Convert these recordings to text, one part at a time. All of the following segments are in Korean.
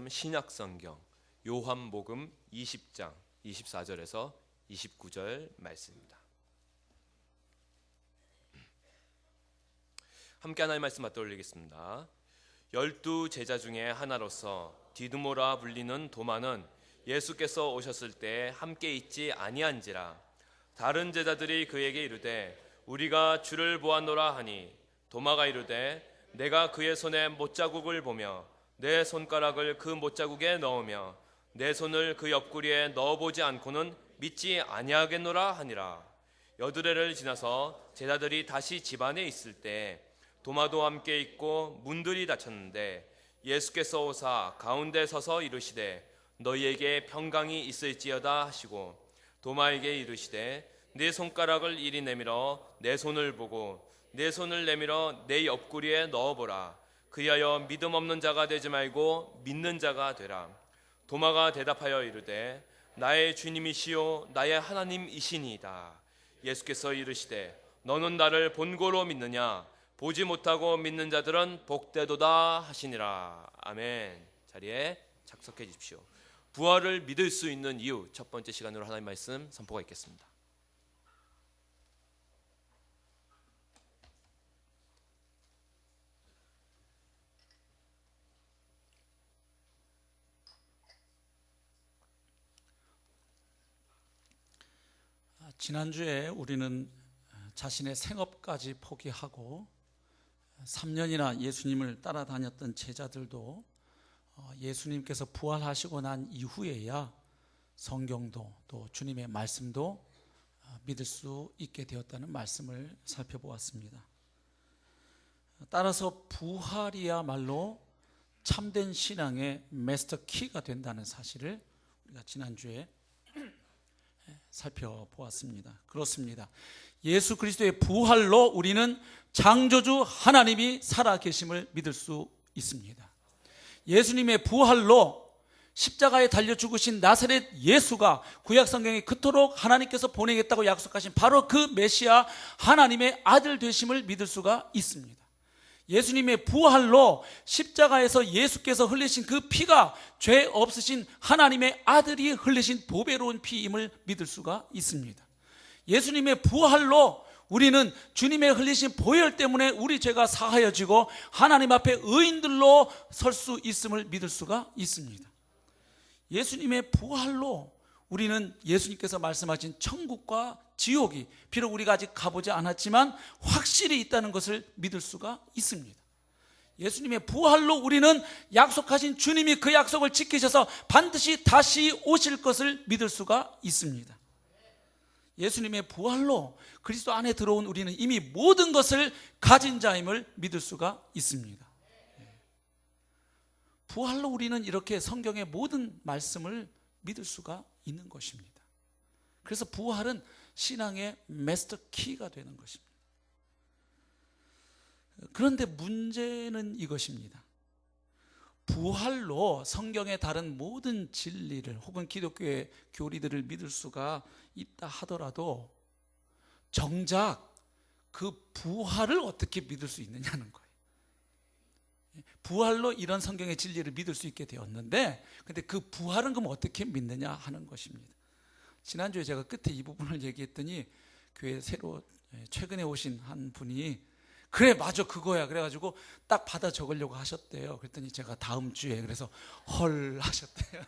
신약성경 요한복음 20장 24절에서 29절 말씀입니다. 함께 하나님의 말씀 맞춰 올리겠습니다. 12 제자 중에 하나로서 디두모라 불리는 도마는 예수께서 오셨을 때 함께 있지 아니한지라. 다른 제자들이 그에게 이르되 우리가 주를 보았노라 하니 도마가 이르되 내가 그의 손에 못자국을 보며 내 손가락을 그 못자국에 넣으며 내 손을 그 옆구리에 넣어보지 않고는 믿지 아니하겠노라 하니라. 여드레를 지나서 제자들이 다시 집안에 있을 때 도마도 함께 있고 문들이 닫혔는데 예수께서 오사 가운데 서서 이르시되 너희에게 평강이 있을지어다 하시고 도마에게 이르시되 네 손가락을 이리 내밀어 내 손을 보고 내 손을 내밀어 내 옆구리에 넣어보라. 그리하여 믿음 없는 자가 되지 말고 믿는 자가 되라. 도마가 대답하여 이르되 나의 주님이시요 나의 하나님이시니이다. 예수께서 이르시되 너는 나를 본고로 믿느냐? 보지 못하고 믿는 자들은 복되도다 하시니라. 아멘. 자리에 착석해 주십시오. 부활을 믿을 수 있는 이유, 첫 번째 시간으로 하나님의 말씀 선포가 있겠습니다. 지난주에 우리는 자신의 생업까지 포기하고 3년이나 예수님을 따라다녔던 제자들도 예수님께서 부활하시고 난 이후에야 성경도 또 주님의 말씀도 믿을 수 있게 되었다는 말씀을 살펴보았습니다. 따라서 부활이야말로 참된 신앙의 마스터 키가 된다는 사실을 우리가 지난주에 살펴보았습니다. 그렇습니다. 예수 그리스도의 부활로 우리는 창조주 하나님이 살아계심을 믿을 수 있습니다. 예수님의 부활로 십자가에 달려 죽으신 나사렛 예수가 구약성경에 그토록 하나님께서 보내겠다고 약속하신 바로 그 메시아 하나님의 아들 되심을 믿을 수가 있습니다. 예수님의 부활로 십자가에서 예수께서 흘리신 그 피가 죄 없으신 하나님의 아들이 흘리신 보배로운 피임을 믿을 수가 있습니다. 예수님의 부활로 우리는 주님의 흘리신 보혈 때문에 우리 죄가 사하여지고 하나님 앞에 의인들로 설 수 있음을 믿을 수가 있습니다. 예수님의 부활로 우리는 예수님께서 말씀하신 천국과 지옥이 비록 우리가 아직 가보지 않았지만 확실히 있다는 것을 믿을 수가 있습니다. 예수님의 부활로 우리는 약속하신 주님이 그 약속을 지키셔서 반드시 다시 오실 것을 믿을 수가 있습니다. 예수님의 부활로 그리스도 안에 들어온 우리는 이미 모든 것을 가진 자임을 믿을 수가 있습니다. 부활로 우리는 이렇게 성경의 모든 말씀을 믿을 수가 있는 것입니다. 그래서 부활은 신앙의 마스터 키가 되는 것입니다. 그런데 문제는 이것입니다. 부활로 성경의 다른 모든 진리를 혹은 기독교의 교리들을 믿을 수가 있다 하더라도 정작 그 부활을 어떻게 믿을 수 있느냐는 거예요. 부활로 이런 성경의 진리를 믿을 수 있게 되었는데 근데 그 부활은 그럼 어떻게 믿느냐 하는 것입니다. 지난주에 제가 끝에 이 부분을 얘기했더니 교회 새로 최근에 오신 한 분이 그래 맞아 그거야 그래가지고 딱 받아 적으려고 하셨대요. 그랬더니 제가 다음 주에 그래서 헐 하셨대요.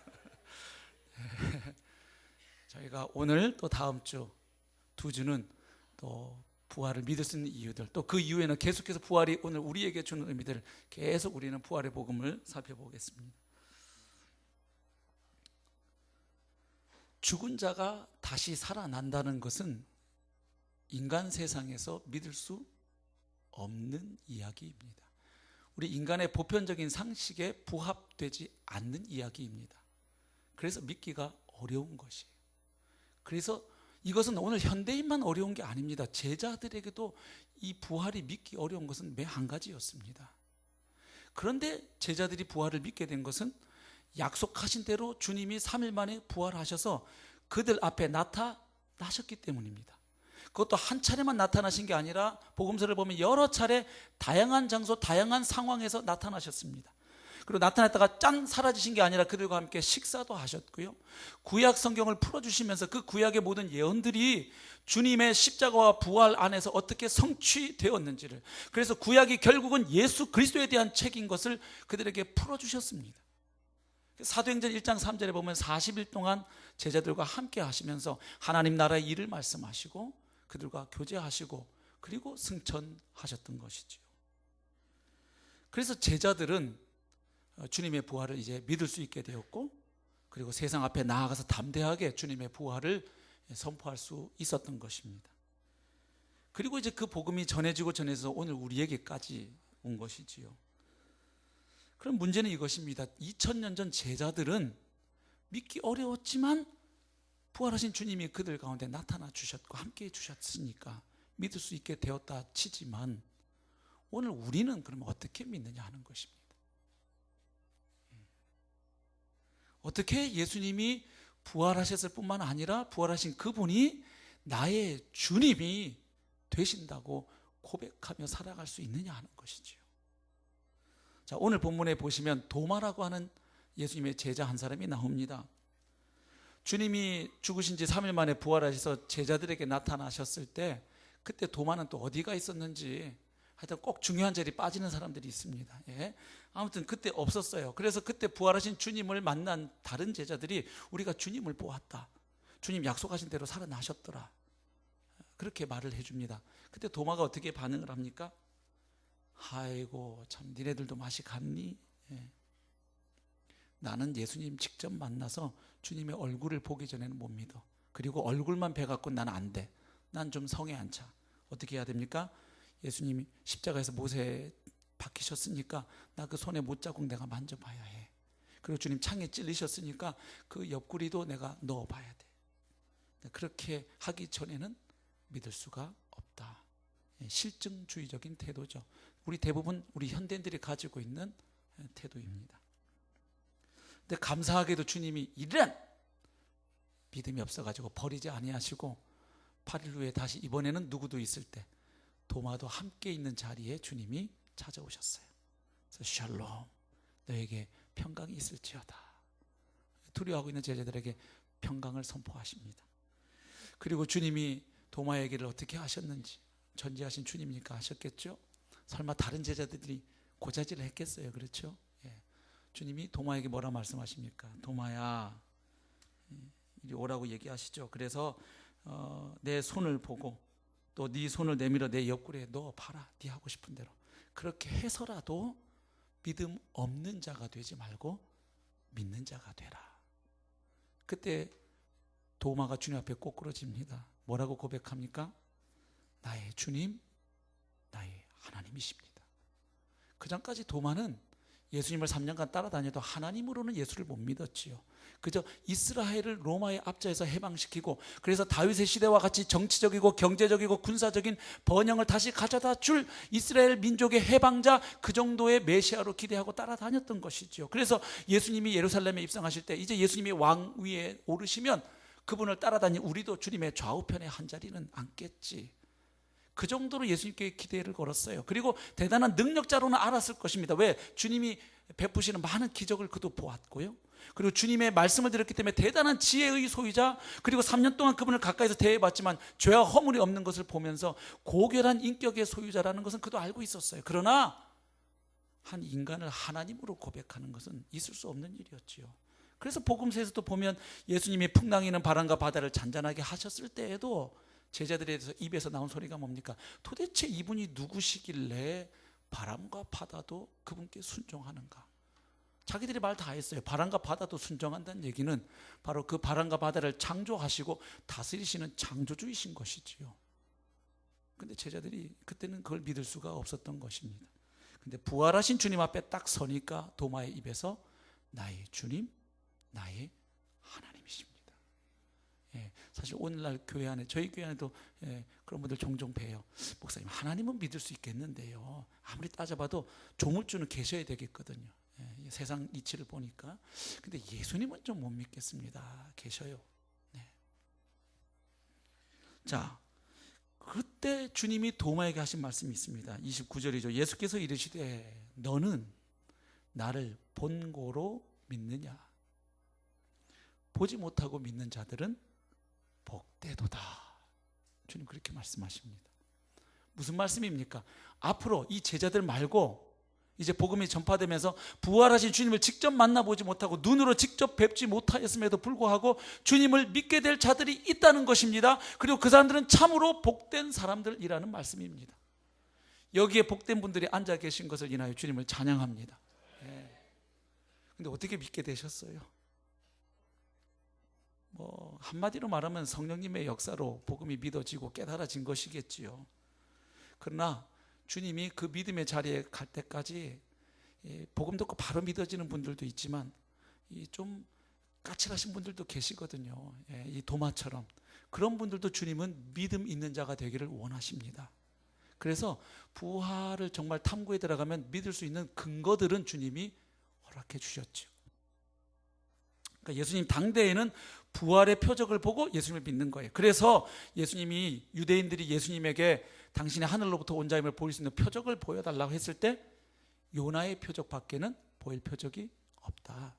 저희가 오늘 또 다음 주 두 주는 또 부활을 믿을 수 있는 이유들 또 그 이후에는 계속해서 부활이 오늘 우리에게 주는 의미들을 계속 우리는 부활의 복음을 살펴보겠습니다. 죽은 자가 다시 살아난다는 것은 인간 세상에서 믿을 수 없는 이야기입니다. 우리 인간의 보편적인 상식에 부합되지 않는 이야기입니다. 그래서 믿기가 어려운 것이에요. 그래서 이것은 오늘 현대인만 어려운 게 아닙니다. 제자들에게도 이 부활이 믿기 어려운 것은 매 한 가지였습니다. 그런데 제자들이 부활을 믿게 된 것은 약속하신 대로 주님이 3일 만에 부활하셔서 그들 앞에 나타나셨기 때문입니다. 그것도 한 차례만 나타나신 게 아니라 복음서를 보면 여러 차례 다양한 장소, 다양한 상황에서 나타나셨습니다. 그리고 나타났다가 짠 사라지신 게 아니라 그들과 함께 식사도 하셨고요. 구약 성경을 풀어주시면서 그 구약의 모든 예언들이 주님의 십자가와 부활 안에서 어떻게 성취되었는지를, 그래서 구약이 결국은 예수 그리스도에 대한 책인 것을 그들에게 풀어주셨습니다. 사도행전 1장 3절에 보면 40일 동안 제자들과 함께 하시면서 하나님 나라의 일을 말씀하시고 그들과 교제하시고 그리고 승천하셨던 것이지요. 그래서 제자들은 주님의 부활을 이제 믿을 수 있게 되었고, 그리고 세상 앞에 나아가서 담대하게 주님의 부활을 선포할 수 있었던 것입니다. 그리고 이제 그 복음이 전해지고 전해서 오늘 우리에게까지 온 것이지요. 그럼 문제는 이것입니다. 2000년 전 제자들은 믿기 어려웠지만 부활하신 주님이 그들 가운데 나타나 주셨고 함께해 주셨으니까 믿을 수 있게 되었다 치지만, 오늘 우리는 그러면 어떻게 믿느냐 하는 것입니다. 어떻게 예수님이 부활하셨을 뿐만 아니라 부활하신 그분이 나의 주님이 되신다고 고백하며 살아갈 수 있느냐 하는 것이지요. 자, 오늘 본문에 보시면 도마라고 하는 예수님의 제자 한 사람이 나옵니다. 주님이 죽으신 지 3일 만에 부활하셔서 제자들에게 나타나셨을 때 그때 도마는 또 어디가 있었는지, 하여튼 꼭 중요한 자리에 빠지는 사람들이 있습니다. 예. 아무튼 그때 없었어요. 그래서 그때 부활하신 주님을 만난 다른 제자들이 우리가 주님을 보았다, 주님 약속하신 대로 살아나셨더라, 그렇게 말을 해줍니다. 그때 도마가 어떻게 반응을 합니까? 아이고 참 니네들도 맛이 갔니? 예. 나는 예수님 직접 만나서 주님의 얼굴을 보기 전에는 못 믿어. 그리고 얼굴만 배갖고 난 안 돼. 난 좀 성에 안 차. 어떻게 해야 됩니까? 예수님이 십자가에서 못에 박히셨으니까 나 그 손에 못자국 내가 만져봐야 해. 그리고 주님 창에 찔리셨으니까 그 옆구리도 내가 넣어봐야 돼. 그렇게 하기 전에는 믿을 수가 없다. 실증주의적인 태도죠. 우리 대부분 우리 현대인들이 가지고 있는 태도입니다. 근데 감사하게도 주님이 이런 믿음이 없어가지고 버리지 아니하시고 8일 후에 다시 이번에는 누구도 있을 때 도마도 함께 있는 자리에 주님이 찾아오셨어요. 그래서 샬롬, 너에게 평강이 있을지어다. 두려워하고 있는 제자들에게 평강을 선포하십니다. 그리고 주님이 도마에게를 어떻게 하셨는지, 전지하신 주님이니까 하셨겠죠. 설마 다른 제자들이 고자질을 했겠어요? 그렇죠? 예. 주님이 도마에게 뭐라 말씀하십니까? 도마야, 이리 오라고 얘기하시죠. 그래서 내 손을 보고 또 네 손을 내밀어 내 옆구리에 넣어봐라. 네 하고 싶은 대로. 그렇게 해서라도 믿음 없는 자가 되지 말고 믿는 자가 되라. 그때 도마가 주님 앞에 꼬꾸러집니다. 뭐라고 고백합니까? 나의 주님, 나의 하나님이십니다. 그 전까지 도마는 예수님을 3년간 따라다녀도 하나님으로는 예수를 못 믿었지요. 그저 이스라엘을 로마의 압제에서 해방시키고, 그래서 다윗의 시대와 같이 정치적이고 경제적이고 군사적인 번영을 다시 가져다 줄 이스라엘 민족의 해방자, 그 정도의 메시아로 기대하고 따라다녔던 것이죠. 그래서 예수님이 예루살렘에 입성하실 때 이제 예수님이 왕 위에 오르시면 그분을 따라다니 우리도 주님의 좌우편에 한 자리는 앉겠지. 그 정도로 예수님께 기대를 걸었어요. 그리고 대단한 능력자로는 알았을 것입니다. 왜? 주님이 베푸시는 많은 기적을 그도 보았고요. 그리고 주님의 말씀을 들었기 때문에 대단한 지혜의 소유자, 그리고 3년 동안 그분을 가까이서 대해봤지만 죄와 허물이 없는 것을 보면서 고결한 인격의 소유자라는 것은 그도 알고 있었어요. 그러나 한 인간을 하나님으로 고백하는 것은 있을 수 없는 일이었지요. 그래서 복음서에서도 보면 예수님이 풍랑이는 바람과 바다를 잔잔하게 하셨을 때에도 제자들에 대해서 입에서 나온 소리가 뭡니까? 도대체 이분이 누구시길래 바람과 바다도 그분께 순종하는가? 자기들이 말 다 했어요. 바람과 바다도 순종한다는 얘기는 바로 그 바람과 바다를 창조하시고 다스리시는 창조주이신 것이지요. 근데 제자들이 그때는 그걸 믿을 수가 없었던 것입니다. 근데 부활하신 주님 앞에 딱 서니까 도마의 입에서 나의 주님, 나의 하나님이십니다. 예, 사실 오늘날 교회 안에, 저희 교회 안에도 그런 분들 종종 뵈요. 목사님, 하나님은 믿을 수 있겠는데요, 아무리 따져봐도 조물주는 계셔야 되겠거든요. 세상 이치를 보니까. 근데 예수님은 좀 못 믿겠습니다. 계셔요. 네. 자, 그때 주님이 도마에게 하신 말씀이 있습니다. 29절이죠. 예수께서 이르시되 너는 나를 본고로 믿느냐? 보지 못하고 믿는 자들은 복되도다. 주님 그렇게 말씀하십니다. 무슨 말씀입니까? 앞으로 이 제자들 말고 이제 복음이 전파되면서 부활하신 주님을 직접 만나보지 못하고 눈으로 직접 뵙지 못하였음에도 불구하고 주님을 믿게 될 자들이 있다는 것입니다. 그리고 그 사람들은 참으로 복된 사람들이라는 말씀입니다. 여기에 복된 분들이 앉아 계신 것을 인하여 주님을 찬양합니다. 근데 어떻게 믿게 되셨어요? 한마디로 말하면 성령님의 역사로 복음이 믿어지고 깨달아진 것이겠지요. 그러나 주님이 그 믿음의 자리에 갈 때까지 복음 듣고 바로 믿어지는 분들도 있지만 좀 까칠하신 분들도 계시거든요. 이 도마처럼. 그런 분들도 주님은 믿음 있는 자가 되기를 원하십니다. 그래서 부활을 정말 탐구에 들어가면 믿을 수 있는 근거들은 주님이 허락해 주셨죠. 그러니까 예수님 당대에는 부활의 표적을 보고 예수님을 믿는 거예요. 그래서 예수님이 유대인들이 예수님에게 당신의 하늘로부터 온 자임을 보일 수 있는 표적을 보여달라고 했을 때 요나의 표적밖에는 보일 표적이 없다.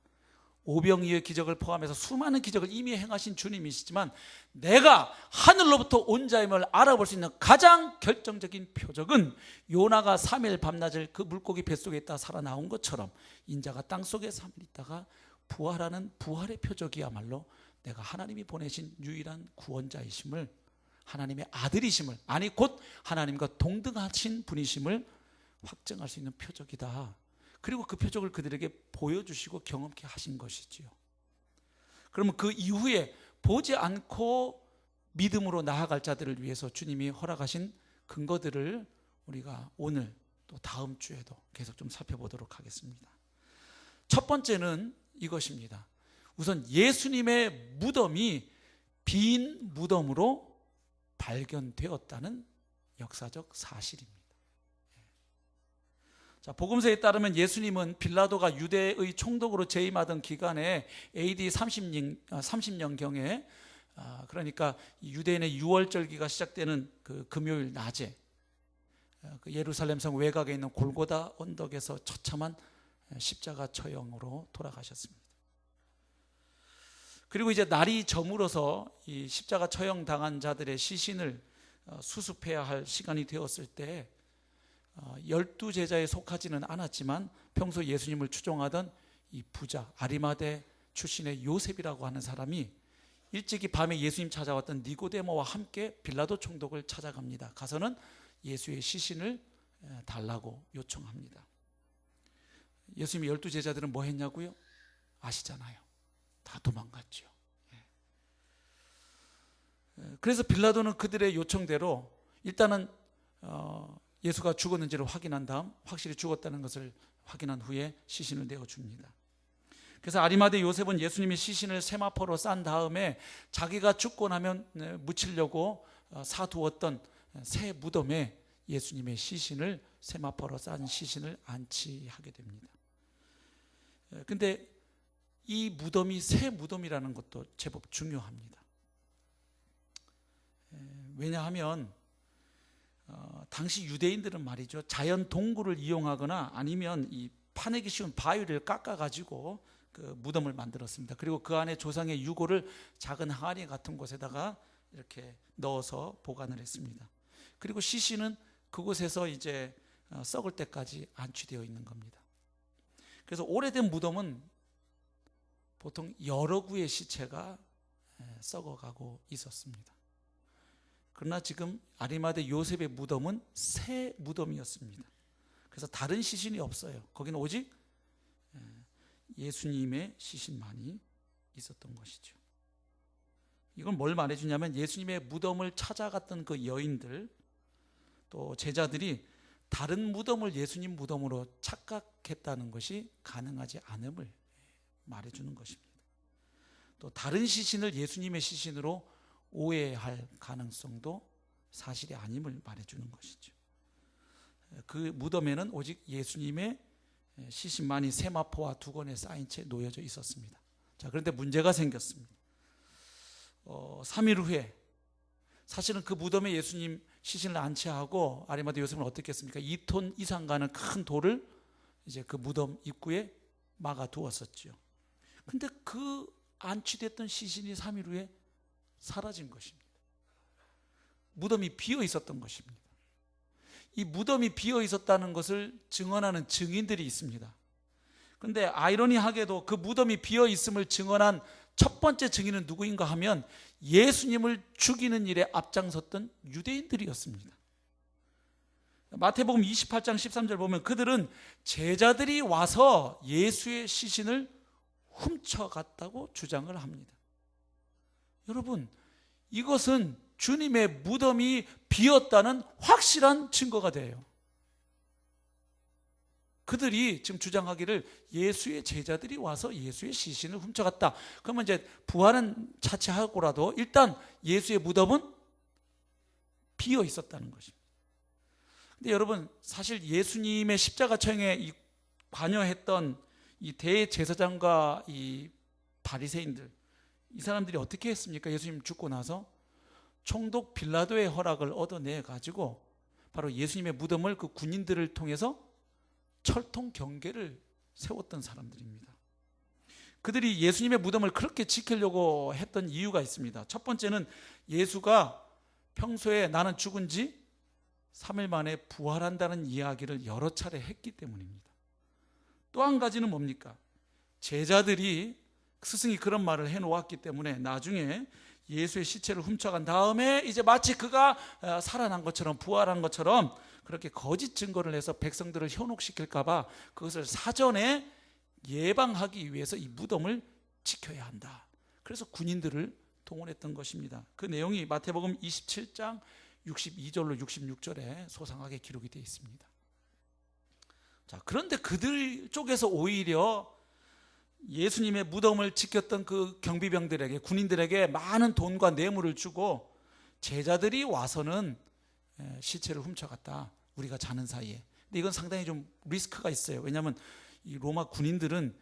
오병이어의 기적을 포함해서 수많은 기적을 이미 행하신 주님이시지만 내가 하늘로부터 온 자임을 알아볼 수 있는 가장 결정적인 표적은 요나가 3일 밤낮을 그 물고기 뱃속에 있다 살아나온 것처럼 인자가 땅속에 3일 있다가 부활하는 부활의 표적이야말로 내가 하나님이 보내신 유일한 구원자이심을, 하나님의 아들이심을, 아니 곧 하나님과 동등하신 분이심을 확증할 수 있는 표적이다. 그리고 그 표적을 그들에게 보여주시고 경험케 하신 것이지요. 그러면 그 이후에 보지 않고 믿음으로 나아갈 자들을 위해서 주님이 허락하신 근거들을 우리가 오늘 또 다음 주에도 계속 좀 살펴보도록 하겠습니다. 첫 번째는 이것입니다. 우선 예수님의 무덤이 빈 무덤으로 발견되었다는 역사적 사실입니다. 자, 복음서에 따르면 예수님은 빌라도가 유대의 총독으로 재임하던 기간에 AD 30년경에 그러니까 유대인의 유월절기가 시작되는 그 금요일 낮에 그 예루살렘 성 외곽에 있는 골고다 언덕에서 처참한 십자가 처형으로 돌아가셨습니다. 그리고 이제 날이 저물어서 이 십자가 처형 당한 자들의 시신을 수습해야 할 시간이 되었을 때 12제자에 속하지는 않았지만 평소 예수님을 추종하던 이 부자 아리마대 출신의 요셉이라고 하는 사람이 일찍이 밤에 예수님 찾아왔던 니고데모와 함께 빌라도 총독을 찾아갑니다. 가서는 예수의 시신을 달라고 요청합니다. 예수님의 12제자들은 뭐 했냐고요? 아시잖아요. 다 도망갔죠. 그래서 빌라도는 그들의 요청대로 일단은 예수가 죽었는지를 확인한 다음 확실히 죽었다는 것을 확인한 후에 시신을 내어줍니다. 그래서 아리마대 요셉은 예수님의 시신을 세마포로 싼 다음에 자기가 죽고 나면 묻히려고 사두었던 새 무덤에 예수님의 시신을 세마포로 싼 시신을 안치하게 됩니다. 근데 이 무덤이 새 무덤이라는 것도 제법 중요합니다. 왜냐하면 당시 유대인들은 말이죠, 자연 동굴을 이용하거나 아니면 이 파내기 쉬운 바위를 깎아가지고 그 무덤을 만들었습니다. 그리고 그 안에 조상의 유골을 작은 항아리 같은 곳에다가 이렇게 넣어서 보관을 했습니다. 그리고 시신은 그곳에서 이제 썩을 때까지 안치되어 있는 겁니다. 그래서 오래된 무덤은 보통 여러 구의 시체가 썩어가고 있었습니다. 그러나 지금 아리마대 요셉의 무덤은 새 무덤이었습니다. 그래서 다른 시신이 없어요. 거기는 오직 예수님의 시신만이 있었던 것이죠. 이건 뭘 말해주냐면 예수님의 무덤을 찾아갔던 그 여인들 또 제자들이 다른 무덤을 예수님 무덤으로 착각했다는 것이 가능하지 않음을 말해주는 것입니다. 또 다른 시신을 예수님의 시신으로 오해할 가능성도 사실이 아님을 말해주는 것이죠. 그 무덤에는 오직 예수님의 시신만이 세마포와 두건에 쌓인 채 놓여져 있었습니다. 자, 그런데 문제가 생겼습니다. 3일 후에 사실은 그 무덤에 예수님 시신을 안치하고 아리마대 요셉은 어떻게 했습니까? 2톤 이상 가는 큰 돌을 이제 그 무덤 입구에 막아 두었었죠. 근데 그 안치됐던 시신이 3일 후에 사라진 것입니다. 무덤이 비어 있었던 것입니다. 이 무덤이 비어 있었다는 것을 증언하는 증인들이 있습니다. 그런데 아이러니하게도 그 무덤이 비어 있음을 증언한 첫 번째 증인은 누구인가 하면 예수님을 죽이는 일에 앞장섰던 유대인들이었습니다. 마태복음 28장 13절 보면 그들은 제자들이 와서 예수의 시신을 훔쳐갔다고 주장을 합니다. 여러분, 이것은 주님의 무덤이 비었다는 확실한 증거가 돼요. 그들이 지금 주장하기를 예수의 제자들이 와서 예수의 시신을 훔쳐갔다. 그러면 이제 부활은 차치하고라도 일단 예수의 무덤은 비어 있었다는 것입니다. 근데 여러분, 사실 예수님의 십자가 처형에 관여했던 이 대제사장과 이 바리새인들, 이 사람들이 어떻게 했습니까? 예수님 죽고 나서 총독 빌라도의 허락을 얻어내 가지고 바로 예수님의 무덤을 그 군인들을 통해서 철통 경계를 세웠던 사람들입니다. 그들이 예수님의 무덤을 그렇게 지키려고 했던 이유가 있습니다. 첫 번째는 예수가 평소에 나는 죽은 지 3일 만에 부활한다는 이야기를 여러 차례 했기 때문입니다. 또 한 가지는 뭡니까? 제자들이 스승이 그런 말을 해놓았기 때문에 나중에 예수의 시체를 훔쳐간 다음에 이제 마치 그가 살아난 것처럼 부활한 것처럼 그렇게 거짓 증거를 해서 백성들을 현혹시킬까 봐 그것을 사전에 예방하기 위해서 이 무덤을 지켜야 한다. 그래서 군인들을 동원했던 것입니다. 그 내용이 마태복음 27장 62절로 66절에 소상하게 기록이 되어 있습니다. 자, 그런데 그들 쪽에서 오히려 예수님의 무덤을 지켰던 그 경비병들에게, 군인들에게 많은 돈과 뇌물을 주고 제자들이 와서는 시체를 훔쳐갔다. 우리가 자는 사이에. 근데 이건 상당히 좀 리스크가 있어요. 왜냐하면 이 로마 군인들은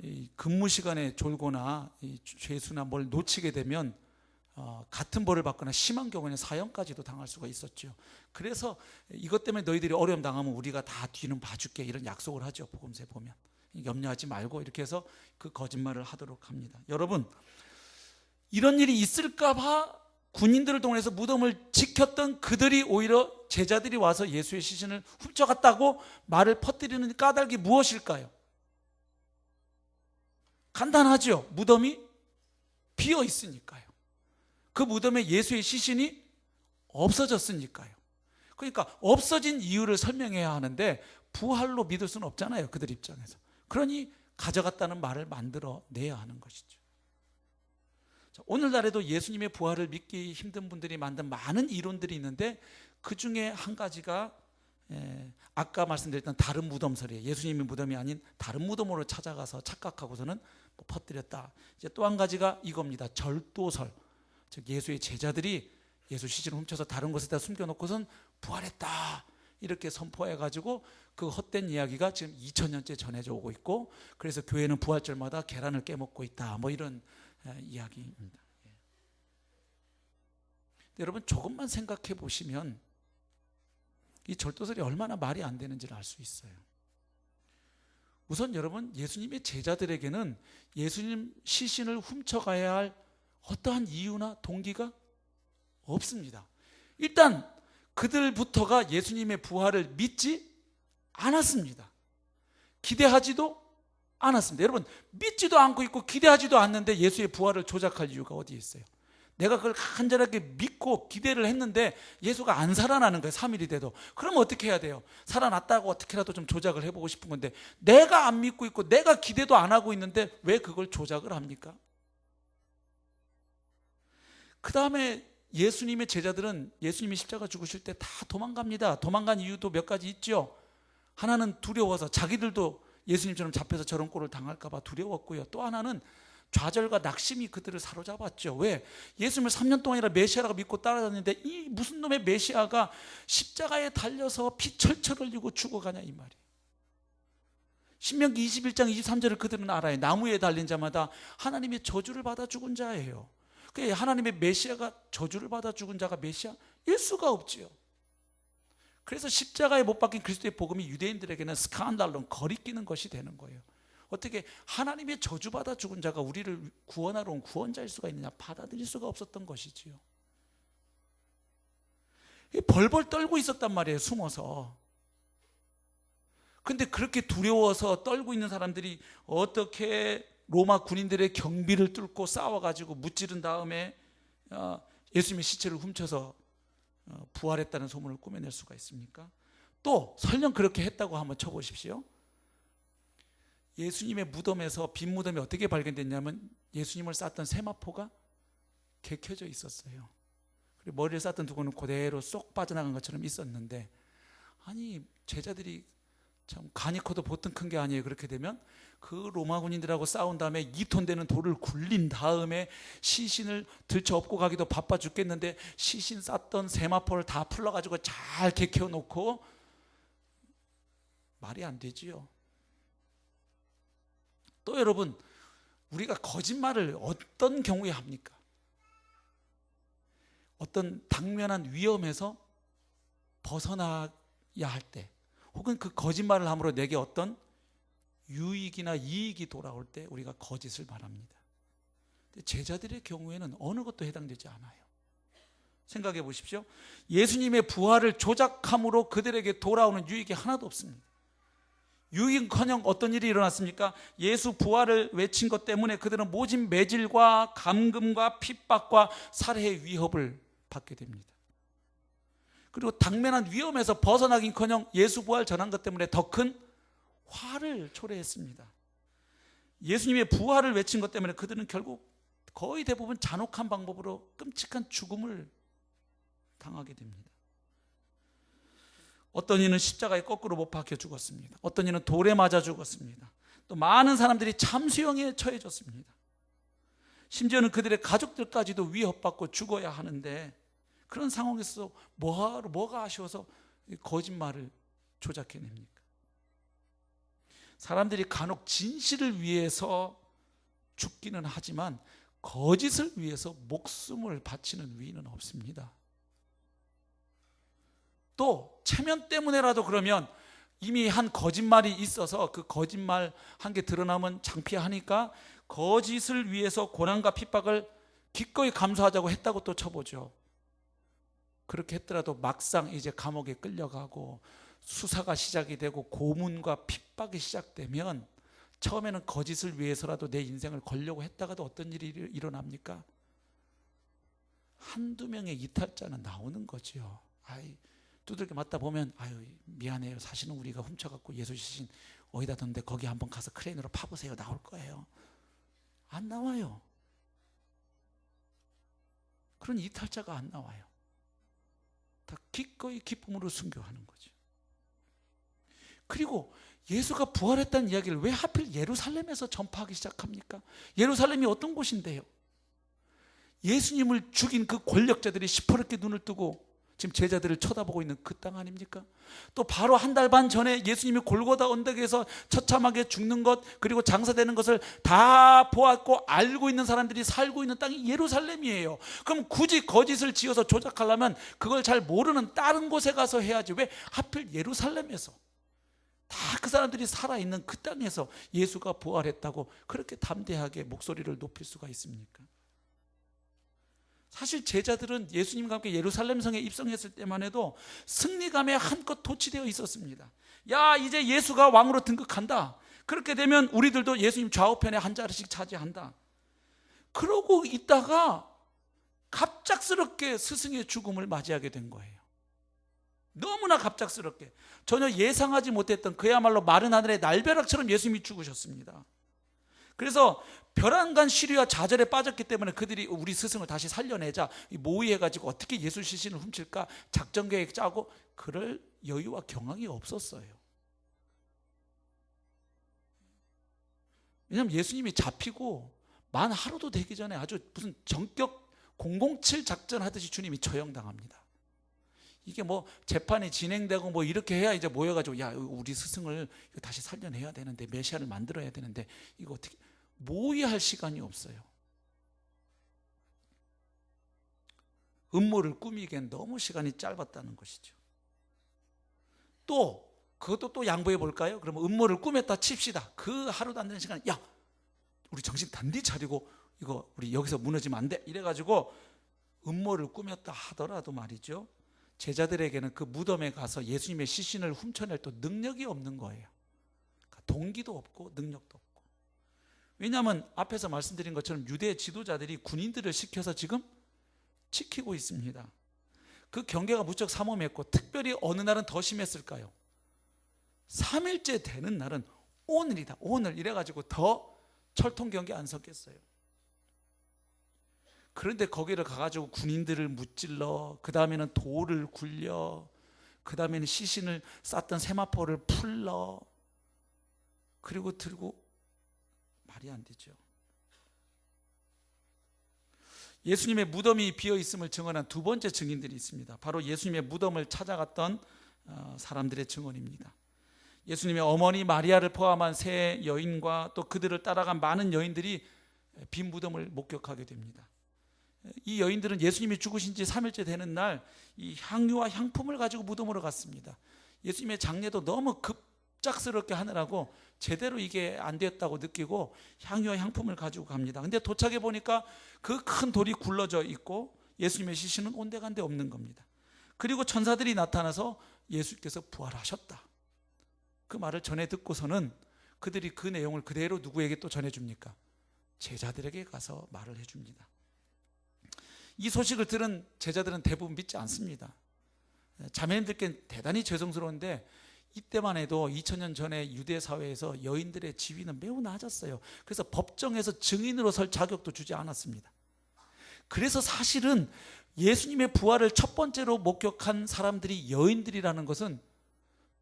이 근무 시간에 졸거나 이 죄수나 뭘 놓치게 되면 같은 벌을 받거나 심한 경우에는 사형까지도 당할 수가 있었죠. 그래서 이것 때문에 너희들이 어려움 당하면 우리가 다 뒤는 봐줄게, 이런 약속을 하죠. 복음서에 보면. 염려하지 말고 이렇게 해서 그 거짓말을 하도록 합니다. 여러분, 이런 일이 있을까 봐 군인들을 동원해서 무덤을 지켰던 그들이 오히려 제자들이 와서 예수의 시신을 훔쳐갔다고 말을 퍼뜨리는 까닭이 무엇일까요? 간단하죠. 무덤이 비어 있으니까요. 그 무덤에 예수의 시신이 없어졌으니까요. 그러니까 없어진 이유를 설명해야 하는데 부활로 믿을 수는 없잖아요. 그들 입장에서. 그러니 가져갔다는 말을 만들어내야 하는 것이죠. 오늘날에도 예수님의 부활을 믿기 힘든 분들이 만든 많은 이론들이 있는데 그 중에 한 가지가 아까 말씀드렸던 다른 무덤설이에요. 예수님의 무덤이 아닌 다른 무덤으로 찾아가서 착각하고서는 퍼뜨렸다. 이제 또 한 가지가 이겁니다. 절도설. 즉 예수의 제자들이 예수 시신을 훔쳐서 다른 곳에다 숨겨놓고선 부활했다. 이렇게 선포해가지고 그 헛된 이야기가 지금 2000년째 전해져 오고 있고, 그래서 교회는 부활절마다 계란을 깨먹고 있다. 뭐 이런 이야기입니다. 여러분, 조금만 생각해 보시면 이 절도설이 얼마나 말이 안 되는지를 알 수 있어요. 우선 여러분, 예수님의 제자들에게는 예수님 시신을 훔쳐가야 할 어떠한 이유나 동기가 없습니다. 일단 그들부터가 예수님의 부활을 믿지 않았습니다. 기대하지도 않았습니다. 여러분, 믿지도 않고 있고 기대하지도 않는데 예수의 부활을 조작할 이유가 어디에 있어요? 내가 그걸 간절하게 믿고 기대를 했는데 예수가 안 살아나는 거예요. 3일이 돼도. 그럼 어떻게 해야 돼요? 살아났다고 어떻게라도 좀 조작을 해보고 싶은 건데 내가 안 믿고 있고 내가 기대도 안 하고 있는데 왜 그걸 조작을 합니까? 그 다음에 예수님의 제자들은 예수님이 십자가 죽으실 때 다 도망갑니다. 도망간 이유도 몇 가지 있죠. 하나는 두려워서, 자기들도 예수님처럼 잡혀서 저런 꼴을 당할까 봐 두려웠고요. 또 하나는 좌절과 낙심이 그들을 사로잡았죠. 왜? 예수님을 3년 동안이라 메시아라고 믿고 따라다녔는데 이 무슨 놈의 메시아가 십자가에 달려서 피 철철 흘리고 죽어가냐, 이 말이에요. 신명기 21장 23절을 그들은 알아요. 나무에 달린 자마다 하나님의 저주를 받아 죽은 자예요. 하나님의 메시아가 저주를 받아 죽은 자가 메시아일 수가 없지요. 그래서 십자가에 못 박힌 그리스도의 복음이 유대인들에게는 스칸달론, 거리끼는 것이 되는 거예요. 어떻게 하나님의 저주받아 죽은 자가 우리를 구원하러 온 구원자일 수가 있느냐? 받아들일 수가 없었던 것이지요. 벌벌 떨고 있었단 말이에요, 숨어서. 근데 그렇게 두려워서 떨고 있는 사람들이 어떻게 로마 군인들의 경비를 뚫고 싸워가지고 무찌른 다음에 예수님의 시체를 훔쳐서 부활했다는 소문을 꾸며낼 수가 있습니까? 또 설령 그렇게 했다고 한번 쳐보십시오. 예수님의 무덤에서 빈 무덤이 어떻게 발견됐냐면 예수님을 쌌던 세마포가 개켜져 있었어요. 그리고 머리를 쌌던 두고는 그대로 쏙 빠져나간 것처럼 있었는데, 아니 제자들이 참 간이 커도 보통 큰 게 아니에요. 그렇게 되면 그 로마 군인들하고 싸운 다음에 2톤 되는 돌을 굴린 다음에 시신을 들쳐 업고 가기도 바빠 죽겠는데 시신 쌌던 세마포를 다 풀러가지고 잘 개켜 놓고, 말이 안 되지요. 또 여러분, 우리가 거짓말을 어떤 경우에 합니까? 어떤 당면한 위험에서 벗어나야 할 때, 혹은 그 거짓말을 함으로 내게 어떤 유익이나 이익이 돌아올 때 우리가 거짓을 말합니다. 제자들의 경우에는 어느 것도 해당되지 않아요. 생각해 보십시오. 예수님의 부활을 조작함으로 그들에게 돌아오는 유익이 하나도 없습니다. 유익은커녕 어떤 일이 일어났습니까? 예수 부활을 외친 것 때문에 그들은 모진 매질과 감금과 핍박과 살해의 위협을 받게 됩니다. 그리고 당면한 위험에서 벗어나긴커녕 예수 부활 전한 것 때문에 더 큰 화를 초래했습니다. 예수님의 부활을 외친 것 때문에 그들은 결국 거의 대부분 잔혹한 방법으로 끔찍한 죽음을 당하게 됩니다. 어떤 이는 십자가에 거꾸로 못 박혀 죽었습니다. 어떤 이는 돌에 맞아 죽었습니다. 또 많은 사람들이 참수형에 처해졌습니다. 심지어는 그들의 가족들까지도 위협받고 죽어야 하는데, 그런 상황에서 뭐가 아쉬워서 거짓말을 조작해냅니까? 사람들이 간혹 진실을 위해서 죽기는 하지만 거짓을 위해서 목숨을 바치는 위인은 없습니다. 또 체면 때문에라도 그러면 이미 한 거짓말이 있어서 그 거짓말 한 게 드러나면 창피하니까 거짓을 위해서 고난과 핍박을 기꺼이 감수하자고 했다고 또 쳐보죠. 그렇게 했더라도 막상 이제 감옥에 끌려가고 수사가 시작이 되고 고문과 핍박이 시작되면 처음에는 거짓을 위해서라도 내 인생을 걸려고 했다가도 어떤 일이 일어납니까? 한두 명의 이탈자는 나오는 거죠. 두들겨 맞다 보면 미안해요. 사실은 우리가 훔쳐갖고 예수 시신 어디다 뒀는데 거기 한번 가서 크레인으로 파보세요. 나올 거예요. 안 나와요. 그런 이탈자가 안 나와요. 다 기꺼이 기쁨으로 순교하는 거죠. 그리고 예수가 부활했다는 이야기를 왜 하필 예루살렘에서 전파하기 시작합니까? 예루살렘이 어떤 곳인데요? 예수님을 죽인 그 권력자들이 시퍼렇게 눈을 뜨고 지금 제자들을 쳐다보고 있는 그 땅 아닙니까? 또 바로 한 달 반 전에 예수님이 골고다 언덕에서 처참하게 죽는 것, 그리고 장사되는 것을 다 보았고 알고 있는 사람들이 살고 있는 땅이 예루살렘이에요. 그럼 굳이 거짓을 지어서 조작하려면 그걸 잘 모르는 다른 곳에 가서 해야지, 왜 하필 예루살렘에서 다 그 사람들이 살아있는 그 땅에서 예수가 부활했다고 그렇게 담대하게 목소리를 높일 수가 있습니까? 사실 제자들은 예수님과 함께 예루살렘 성에 입성했을 때만 해도 승리감에 한껏 도취되어 있었습니다. 야, 이제 예수가 왕으로 등극한다. 그렇게 되면 우리들도 예수님 좌우편에 한 자리씩 차지한다. 그러고 있다가 갑작스럽게 스승의 죽음을 맞이하게 된 거예요. 너무나 갑작스럽게 전혀 예상하지 못했던, 그야말로 마른 하늘의 날벼락처럼 예수님이 죽으셨습니다. 그래서 벼랑간 시리와 좌절에 빠졌기 때문에 그들이 우리 스승을 다시 살려내자 모의해가지고 어떻게 예수 시신을 훔칠까 작전 계획 짜고, 그럴 여유와 경황이 없었어요. 왜냐하면 예수님이 잡히고 만 하루도 되기 전에 아주 무슨 전격 007 작전 하듯이 주님이 처형당합니다. 이게 뭐 재판이 진행되고 뭐 이렇게 해야 이제 모여가지고 야, 우리 스승을 다시 살려내야 되는데, 메시아를 만들어야 되는데, 이거 어떻게 모의할 시간이 없어요. 음모를 꾸미기엔 너무 시간이 짧았다는 것이죠. 또 그것도 또 양보해 볼까요? 그러면 음모를 꾸몄다 칩시다. 그 하루도 안 되는 시간에 야, 우리 정신 단디 차리고 이거 우리 여기서 무너지면 안 돼. 이래가지고 음모를 꾸몄다 하더라도 말이죠, 제자들에게는 그 무덤에 가서 예수님의 시신을 훔쳐낼 또 능력이 없는 거예요. 동기도 없고 능력도 없고. 왜냐하면 앞에서 말씀드린 것처럼 유대 지도자들이 군인들을 시켜서 지금 지키고 있습니다. 그 경계가 무척 삼엄했고, 특별히 어느 날은 더 심했을까요? 3일째 되는 날은 오늘이다, 오늘 이래가지고 더 철통 경계 안 섰겠어요. 그런데 거기를 가가지고 군인들을 무찔러, 그 다음에는 돌을 굴려, 그 다음에는 시신을 쌌던 세마포를 풀러, 그리고 들고, 말이 안 되죠. 예수님의 무덤이 비어 있음을 증언한 두 번째 증인들이 있습니다. 바로 예수님의 무덤을 찾아갔던 사람들의 증언입니다. 예수님의 어머니 마리아를 포함한 세 여인과 또 그들을 따라간 많은 여인들이 빈 무덤을 목격하게 됩니다. 이 여인들은 예수님이 죽으신 지 3일째 되는 날 이 향유와 향품을 가지고 무덤으로 갔습니다. 예수님의 장례도 너무 급작스럽게 하느라고 제대로 이게 안 됐다고 느끼고 향유와 향품을 가지고 갑니다. 근데 도착해 보니까 그 큰 돌이 굴러져 있고 예수님의 시신은 온데간데 없는 겁니다. 그리고 천사들이 나타나서 예수께서 부활하셨다, 그 말을 전해 듣고서는 그들이 그 내용을 그대로 누구에게 또 전해줍니까? 제자들에게 가서 말을 해줍니다. 이 소식을 들은 제자들은 대부분 믿지 않습니다. 자매님들께 대단히 죄송스러운데 이때만 해도 2000년 전에 유대 사회에서 여인들의 지위는 매우 낮았어요. 그래서 법정에서 증인으로 설 자격도 주지 않았습니다. 그래서 사실은 예수님의 부활을 첫 번째로 목격한 사람들이 여인들이라는 것은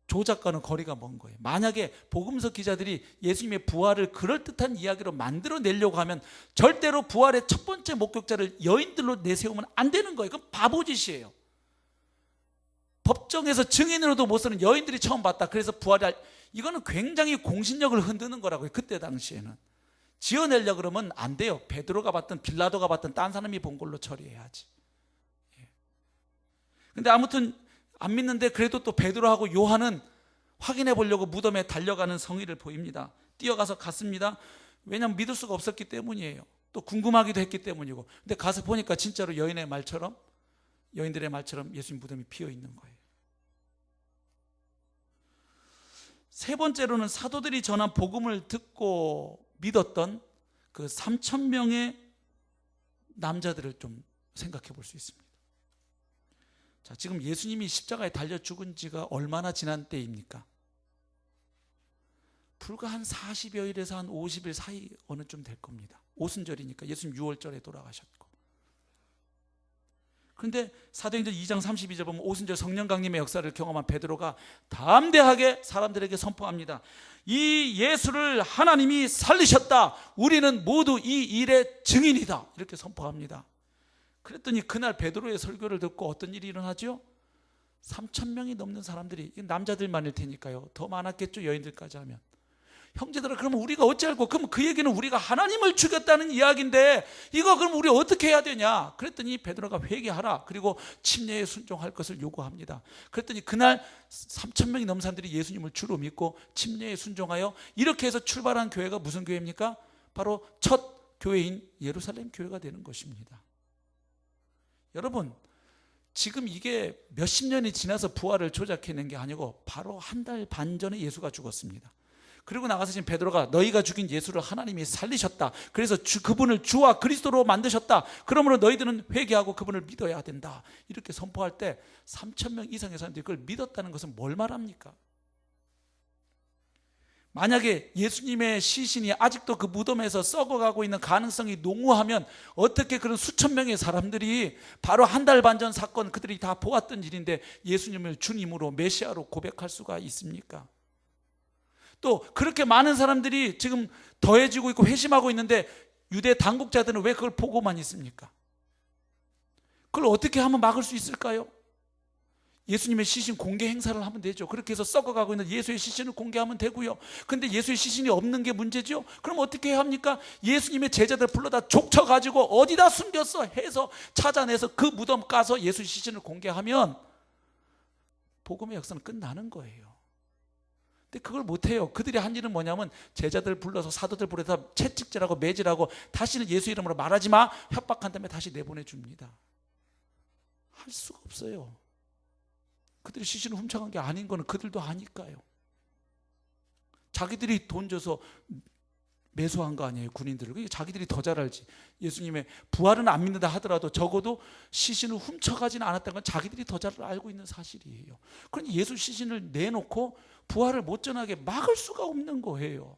조작과는 거리가 먼 거예요. 만약에 복음서 기자들이 예수님의 부활을 그럴듯한 이야기로 만들어내려고 하면 절대로 부활의 첫 번째 목격자를 여인들로 내세우면 안 되는 거예요. 그건 바보짓이에요. 법정에서 증인으로도 못 쓰는 여인들이 처음 봤다, 그래서 부활이, 이거는 굉장히 공신력을 흔드는 거라고요. 그때 당시에는 지어내려고 그러면 안 돼요. 베드로가 봤든 빌라도가 봤든 딴 사람이 본 걸로 처리해야지. 근데 아무튼 안 믿는데 그래도 또 베드로하고 요한은 확인해 보려고 무덤에 달려가는 성의를 보입니다. 뛰어가서 갔습니다. 왜냐하면 믿을 수가 없었기 때문이에요. 또 궁금하기도 했기 때문이고. 근데 가서 보니까 진짜로 여인들의 말처럼 예수님 무덤이 비어 있는 거예요. 세 번째로는 사도들이 전한 복음을 듣고 믿었던 그 3,000명의 남자들을 좀 생각해 볼 수 있습니다. 자, 지금 예수님이 십자가에 달려 죽은 지가 얼마나 지난 때입니까? 불과 한 40여일에서 한 50일 사이 어느쯤 될 겁니다. 오순절이니까 예수님 6월절에 돌아가셨고. 그런데 사도행전 2장 32절 보면 오순절 성령 강림의 역사를 경험한 베드로가 담대하게 사람들에게 선포합니다. 이 예수를 하나님이 살리셨다. 우리는 모두 이 일의 증인이다. 이렇게 선포합니다. 그랬더니 그날 베드로의 설교를 듣고 어떤 일이 일어나죠? 3,000명이 넘는 사람들이, 남자들만일 테니까요, 더 많았겠죠, 여인들까지 하면. 형제들아, 그러면 우리가 어찌 알고, 그럼 그 얘기는 우리가 하나님을 죽였다는 이야기인데 이거 그럼 우리 어떻게 해야 되냐? 그랬더니 베드로가 회개하라, 그리고 침례에 순종할 것을 요구합니다. 그랬더니 그날 3,000명이 넘는 사람들이 예수님을 주로 믿고 침례에 순종하여 이렇게 해서 출발한 교회가 무슨 교회입니까? 바로 첫 교회인 예루살렘 교회가 되는 것입니다. 여러분, 지금 이게 몇십 년이 지나서 부활을 조작해낸 게 아니고 바로 한 달 반 전에 예수가 죽었습니다. 그리고 나가서 지금 베드로가 너희가 죽인 예수를 하나님이 살리셨다, 그래서 그분을 주와 그리스도로 만드셨다, 그러므로 너희들은 회개하고 그분을 믿어야 된다, 이렇게 선포할 때 3,000명 이상의 사람들이 그걸 믿었다는 것은 뭘 말합니까? 만약에 예수님의 시신이 아직도 그 무덤에서 썩어가고 있는 가능성이 농후하면 어떻게 그런 수천 명의 사람들이 바로 한 달 반 전 사건, 그들이 다 보았던 일인데 예수님을 주님으로 메시아로 고백할 수가 있습니까? 또 그렇게 많은 사람들이 지금 더해지고 있고 회심하고 있는데 유대 당국자들은 왜 그걸 보고만 있습니까? 그걸 어떻게 하면 막을 수 있을까요? 예수님의 시신 공개 행사를 하면 되죠. 그렇게 해서 썩어가고 있는 예수의 시신을 공개하면 되고요. 근데 예수의 시신이 없는 게 문제죠. 그럼 어떻게 해야 합니까? 예수님의 제자들 불러다 족쳐가지고 어디다 숨겼어 해서 찾아내서 그 무덤 까서 예수의 시신을 공개하면 복음의 역사는 끝나는 거예요. 근데 그걸 못해요. 그들이 한 일은 뭐냐면 제자들 불러서 사도들 불러서 채찍질하고 매질하고 다시는 예수 이름으로 말하지 마 협박한 다음에 다시 내보내줍니다. 할 수가 없어요. 그들이 시신을 훔쳐간 게 아닌 거는 그들도 아니까요. 자기들이 돈 줘서 매수한 거 아니에요, 군인들을. 그러니까 자기들이 더 잘 알지. 예수님의 부활은 안 믿는다 하더라도 적어도 시신을 훔쳐가지는 않았다는 건 자기들이 더 잘 알고 있는 사실이에요. 그러니 예수 시신을 내놓고 부활을 못 전하게 막을 수가 없는 거예요.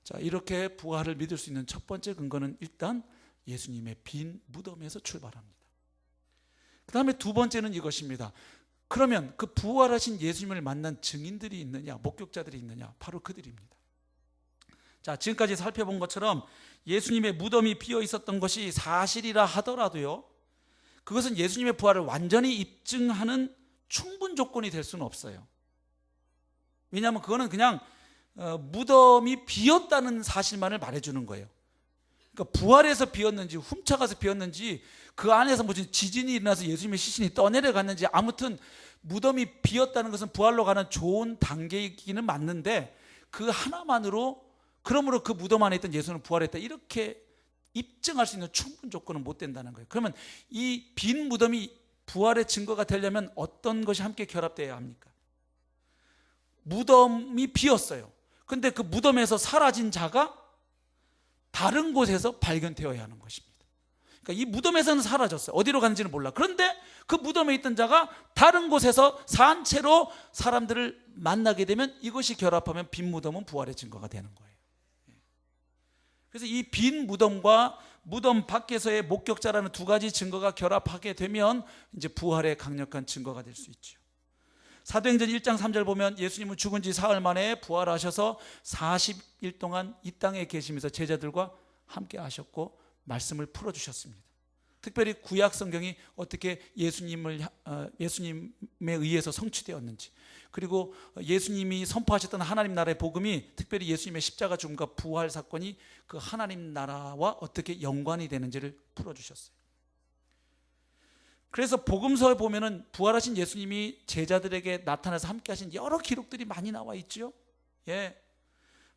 자, 이렇게 부활을 믿을 수 있는 첫 번째 근거는 일단 예수님의 빈 무덤에서 출발합니다. 그 다음에 두 번째는 이것입니다. 그러면 그 부활하신 예수님을 만난 증인들이 있느냐, 목격자들이 있느냐, 바로 그들입니다. 자, 지금까지 살펴본 것처럼 예수님의 무덤이 비어 있었던 것이 사실이라 하더라도요, 그것은 예수님의 부활을 완전히 입증하는 충분 조건이 될 수는 없어요. 왜냐하면 그거는 그냥 무덤이 비었다는 사실만을 말해주는 거예요. 그러니까 부활해서 비었는지 훔쳐가서 비었는지 그 안에서 무슨 지진이 일어나서 예수님의 시신이 떠내려갔는지, 아무튼 무덤이 비었다는 것은 부활로 가는 좋은 단계이기는 맞는데 그 하나만으로 그러므로 그 무덤 안에 있던 예수는 부활했다 이렇게 입증할 수 있는 충분 조건은 못 된다는 거예요. 그러면 이 빈 무덤이 부활의 증거가 되려면 어떤 것이 함께 결합되어야 합니까? 무덤이 비었어요. 근데 그 무덤에서 사라진 자가 다른 곳에서 발견되어야 하는 것입니다. 그러니까 이 무덤에서는 사라졌어요. 어디로 갔는지는 몰라. 그런데 그 무덤에 있던 자가 다른 곳에서 산채로 사람들을 만나게 되면 이것이 결합하면 빈 무덤은 부활의 증거가 되는 거예요. 그래서 이 빈 무덤과 무덤 밖에서의 목격자라는 두 가지 증거가 결합하게 되면 이제 부활의 강력한 증거가 될 수 있죠. 사도행전 1장 3절 보면 예수님은 죽은 지 사흘 만에 부활하셔서 40일 동안 이 땅에 계시면서 제자들과 함께 하셨고 말씀을 풀어주셨습니다. 특별히 구약 성경이 어떻게 예수님에 의해서 성취되었는지, 그리고 예수님이 선포하셨던 하나님 나라의 복음이 특별히 예수님의 십자가 죽음과 부활 사건이 그 하나님 나라와 어떻게 연관이 되는지를 풀어주셨어요. 그래서 복음서에 보면은 부활하신 예수님이 제자들에게 나타나서 함께 하신 여러 기록들이 많이 나와 있죠. 예.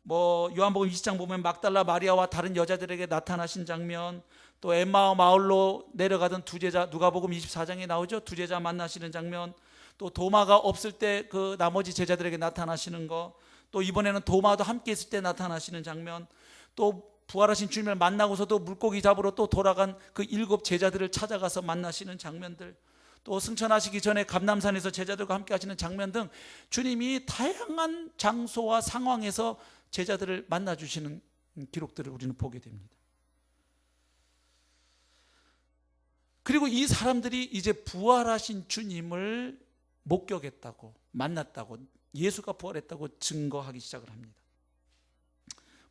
뭐 요한복음 20장 보면 막달라 마리아와 다른 여자들에게 나타나신 장면, 또 엠마오 마을로 내려가던 두 제자, 누가복음 24장에 나오죠. 두 제자 만나시는 장면, 또 도마가 없을 때 그 나머지 제자들에게 나타나시는 거, 또 이번에는 도마도 함께 있을 때 나타나시는 장면, 또 부활하신 주님을 만나고서도 물고기 잡으러 또 돌아간 그 7 제자들을 찾아가서 만나시는 장면들, 또 승천하시기 전에 감람산에서 제자들과 함께 하시는 장면 등 주님이 다양한 장소와 상황에서 제자들을 만나주시는 기록들을 우리는 보게 됩니다. 그리고 이 사람들이 이제 부활하신 주님을 목격했다고, 만났다고, 예수가 부활했다고 증거하기 시작을 합니다.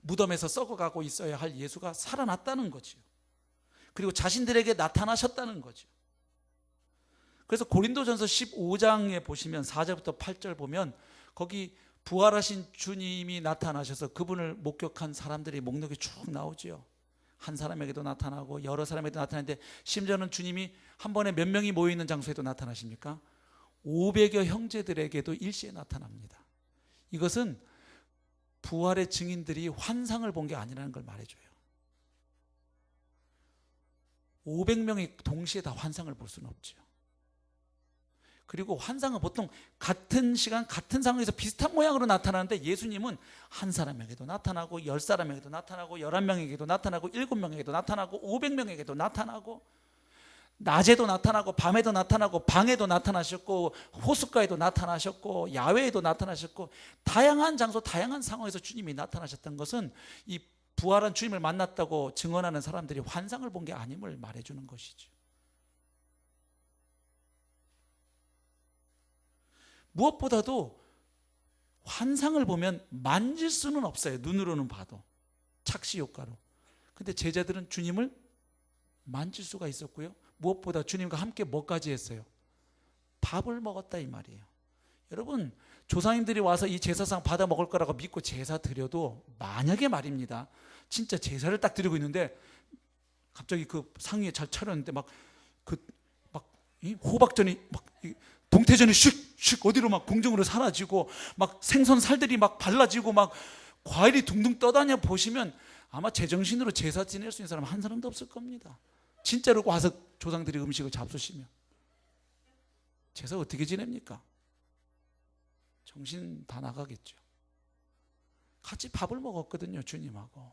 무덤에서 썩어가고 있어야 할 예수가 살아났다는 거죠. 그리고 자신들에게 나타나셨다는 거죠. 그래서 고린도전서 15장에 보시면 4절부터 8절 보면 거기 부활하신 주님이 나타나셔서 그분을 목격한 사람들이 목록이 쭉 나오죠. 한 사람에게도 나타나고 여러 사람에게도 나타나는데, 심지어는 주님이 한 번에 몇 명이 모여있는 장소에도 나타나십니까? 500여 형제들에게도 일시에 나타납니다. 이것은 부활의 증인들이 환상을 본 게 아니라는 걸 말해줘요. 500명이 동시에 다 환상을 볼 수는 없죠. 그리고 환상은 보통 같은 시간 같은 상황에서 비슷한 모양으로 나타나는데, 예수님은 한 사람에게도 나타나고 10사람에게도 나타나고 11명에게도 나타나고 7명에게도 나타나고 500명에게도 나타나고, 낮에도 나타나고 밤에도 나타나고 방에도 나타나셨고 호숫가에도 나타나셨고 야외에도 나타나셨고, 다양한 장소 다양한 상황에서 주님이 나타나셨던 것은 이 부활한 주님을 만났다고 증언하는 사람들이 환상을 본 게 아님을 말해주는 것이죠. 무엇보다도 환상을 보면 만질 수는 없어요. 눈으로는 봐도 착시 효과로. 근데 제자들은 주님을 만질 수가 있었고요, 무엇보다 주님과 함께 뭐까지 했어요? 밥을 먹었다 이 말이에요. 여러분, 조상님들이 와서 이 제사상 받아 먹을 거라고 믿고 제사 드려도 만약에 말입니다, 진짜 제사를 딱 드리고 있는데 갑자기 그 상 위에 잘 차렸는데 막 이 호박전이 막 동태전이 슉슉 어디로 막 공중으로 사라지고 막 생선 살들이 막 발라지고 막 과일이 둥둥 떠다녀 보시면 아마 제정신으로 제사 지낼 수 있는 사람 한 사람도 없을 겁니다. 진짜로 와서 조상들이 음식을 잡수시면 제사 어떻게 지냅니까? 정신 다 나가겠죠. 같이 밥을 먹었거든요, 주님하고.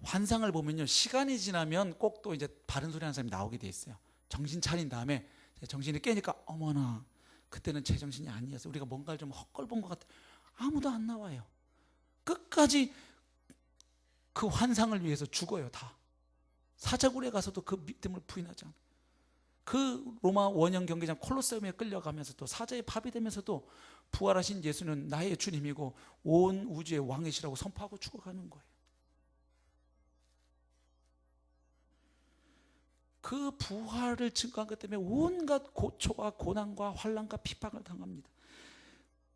환상을 보면요, 시간이 지나면 꼭 또 이제 바른 소리 하는 사람이 나오게 돼 있어요. 정신 차린 다음에 정신이 깨니까 어머나 그때는 제정신이 아니었어. 우리가 뭔가를 좀 헛걸 본 것 같아. 아무도 안 나와요. 끝까지 그 환상을 위해서 죽어요. 다. 사자굴에 가서도 그 믿음을 부인하지 않아요. 그 로마 원형 경기장 콜로세움에 끌려가면서도 사자의 밥이 되면서도 부활하신 예수는 나의 주님이고 온 우주의 왕이시라고 선포하고 죽어가는 거예요. 그 부활을 증거한 것 때문에 온갖 고초와 고난과 환난과 핍박을 당합니다.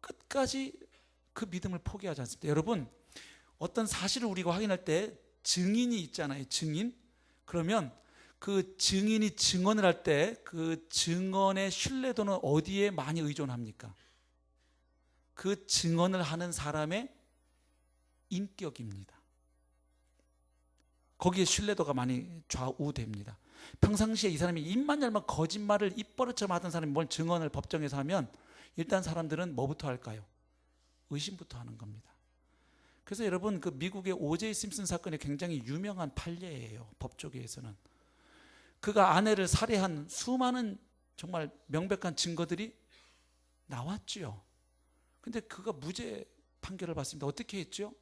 끝까지 그 믿음을 포기하지 않습니다. 여러분, 어떤 사실을 우리가 확인할 때 증인이 있잖아요. 증인. 그러면 그 증인이 증언을 할 때 그 증언의 신뢰도는 어디에 많이 의존합니까? 그 증언을 하는 사람의 인격입니다. 거기에 신뢰도가 많이 좌우됩니다. 평상시에 이 사람이 입만 열면 거짓말을 입버릇처럼 하던 사람이 뭘 증언을 법정에서 하면 일단 사람들은 뭐부터 할까요? 의심부터 하는 겁니다. 그래서 여러분, 그 미국의 오제이 심슨 사건이 굉장히 유명한 판례예요. 법조계에서는. 그가 아내를 살해한 수많은 정말 명백한 증거들이 나왔죠. 근데 그가 무죄 판결을 받습니다. 어떻게 했죠?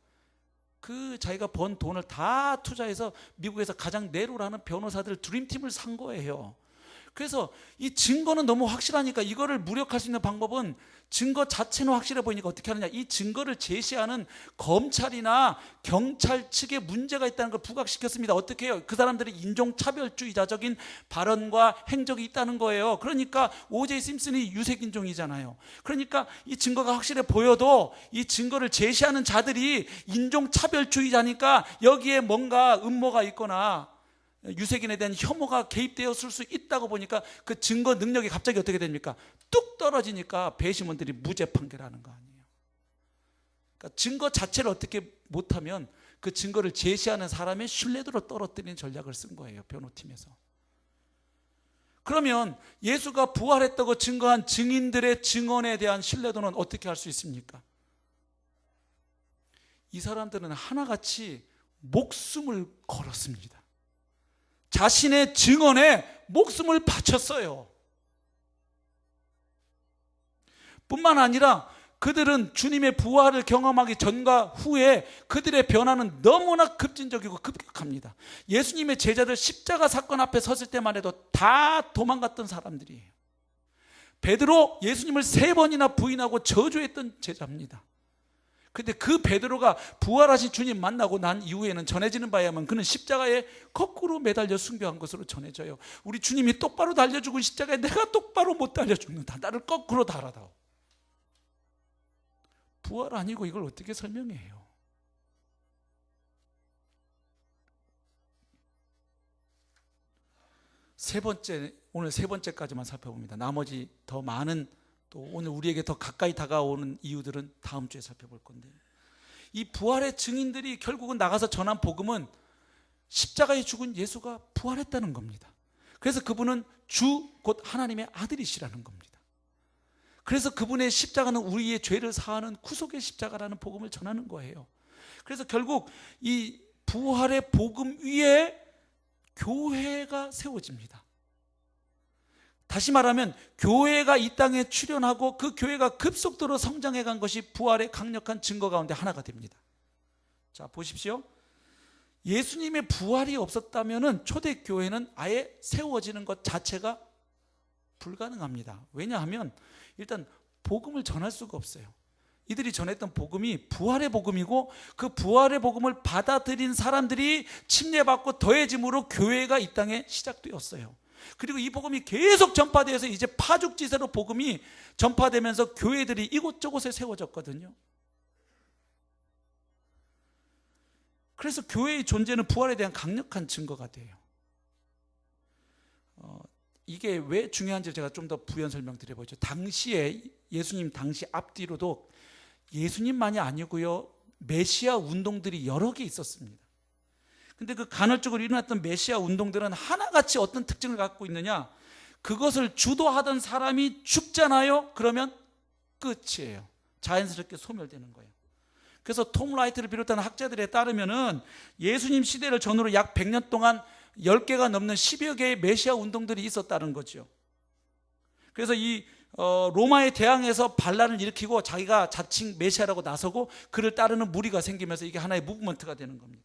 그 자기가 번 돈을 다 투자해서 미국에서 가장 내로를 하는 변호사들 드림팀을 산 거예요. 그래서 이 증거는 너무 확실하니까 이거를 무력할 수 있는 방법은 증거 자체는 확실해 보이니까 어떻게 하느냐, 이 증거를 제시하는 검찰이나 경찰 측에 문제가 있다는 걸 부각시켰습니다. 어떻게 해요? 그 사람들이 인종차별주의자적인 발언과 행적이 있다는 거예요. 그러니까 오제이 심슨이 유색인종이잖아요. 그러니까 이 증거가 확실해 보여도 이 증거를 제시하는 자들이 인종차별주의자니까 여기에 뭔가 음모가 있거나 유색인에 대한 혐오가 개입되었을 수 있다고 보니까 그 증거 능력이 갑자기 어떻게 됩니까? 뚝 떨어지니까 배심원들이 무죄 판결하는 거 아니에요. 그러니까 증거 자체를 어떻게 못하면 그 증거를 제시하는 사람의 신뢰도를 떨어뜨리는 전략을 쓴 거예요, 변호팀에서. 그러면 예수가 부활했다고 증거한 증인들의 증언에 대한 신뢰도는 어떻게 할 수 있습니까? 이 사람들은 하나같이 목숨을 걸었습니다. 자신의 증언에 목숨을 바쳤어요. 뿐만 아니라 그들은 주님의 부활을 경험하기 전과 후에 그들의 변화는 너무나 급진적이고 급격합니다. 예수님의 제자들 십자가 사건 앞에 섰을 때만 해도 다 도망갔던 사람들이에요. 베드로 예수님을 3번이나 부인하고 저주했던 제자입니다. 근데 그 베드로가 부활하신 주님 만나고 난 이후에는 전해지는 바에 의하면 그는 십자가에 거꾸로 매달려 숭배한 것으로 전해져요. 우리 주님이 똑바로 달려 죽은 십자가에 내가 똑바로 못 달려 죽는다. 나를 거꾸로 달아다오. 부활 아니고 이걸 어떻게 설명해요? 오늘 세 번째까지만 살펴봅니다. 나머지 더 많은 또 오늘 우리에게 더 가까이 다가오는 이유들은 다음 주에 살펴볼 건데, 이 부활의 증인들이 결국은 나가서 전한 복음은 십자가에 죽은 예수가 부활했다는 겁니다. 그래서 그분은 주 곧 하나님의 아들이시라는 겁니다. 그래서 그분의 십자가는 우리의 죄를 사하는 구속의 십자가라는 복음을 전하는 거예요. 그래서 결국 이 부활의 복음 위에 교회가 세워집니다. 다시 말하면 교회가 이 땅에 출현하고 그 교회가 급속도로 성장해 간 것이 부활의 강력한 증거 가운데 하나가 됩니다. 자, 보십시오. 예수님의 부활이 없었다면 초대교회는 아예 세워지는 것 자체가 불가능합니다. 왜냐하면 일단 복음을 전할 수가 없어요. 이들이 전했던 복음이 부활의 복음이고 그 부활의 복음을 받아들인 사람들이 침례받고 더해짐으로 교회가 이 땅에 시작되었어요. 그리고 이 복음이 계속 전파되어서 이제 파죽지세로 복음이 전파되면서 교회들이 이곳저곳에 세워졌거든요. 그래서 교회의 존재는 부활에 대한 강력한 증거가 돼요. 이게 왜 중요한지 제가 좀 더 부연 설명드려보죠. 당시에 예수님 당시 앞뒤로도 예수님만이 아니고요, 메시아 운동들이 여러 개 있었습니다. 근데 그 간헐적으로 일어났던 메시아 운동들은 하나같이 어떤 특징을 갖고 있느냐, 그것을 주도하던 사람이 죽잖아요. 그러면 끝이에요. 자연스럽게 소멸되는 거예요. 그래서 톰 라이트를 비롯한 학자들에 따르면은 예수님 시대를 전후로 약 100년 동안 10개가 넘는 10여 개의 메시아 운동들이 있었다는 거죠. 그래서 이 로마에 대항해서 반란을 일으키고 자기가 자칭 메시아라고 나서고 그를 따르는 무리가 생기면서 이게 하나의 무브먼트가 되는 겁니다.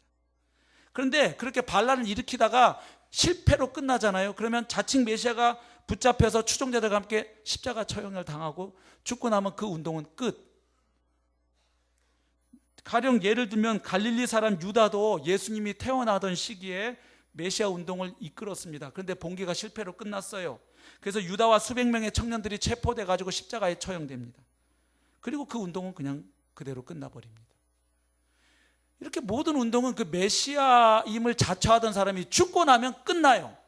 그런데 그렇게 반란을 일으키다가 실패로 끝나잖아요. 그러면 자칭 메시아가 붙잡혀서 추종자들과 함께 십자가 처형을 당하고 죽고 나면 그 운동은 끝. 가령 예를 들면 갈릴리 사람 유다도 예수님이 태어나던 시기에 메시아 운동을 이끌었습니다. 그런데 봉기가 실패로 끝났어요. 그래서 유다와 수백 명의 청년들이 체포돼 가지고 십자가에 처형됩니다. 그리고 그 운동은 그냥 그대로 끝나버립니다. 이렇게 모든 운동은 그 메시아임을 자처하던 사람이 죽고 나면 끝나요.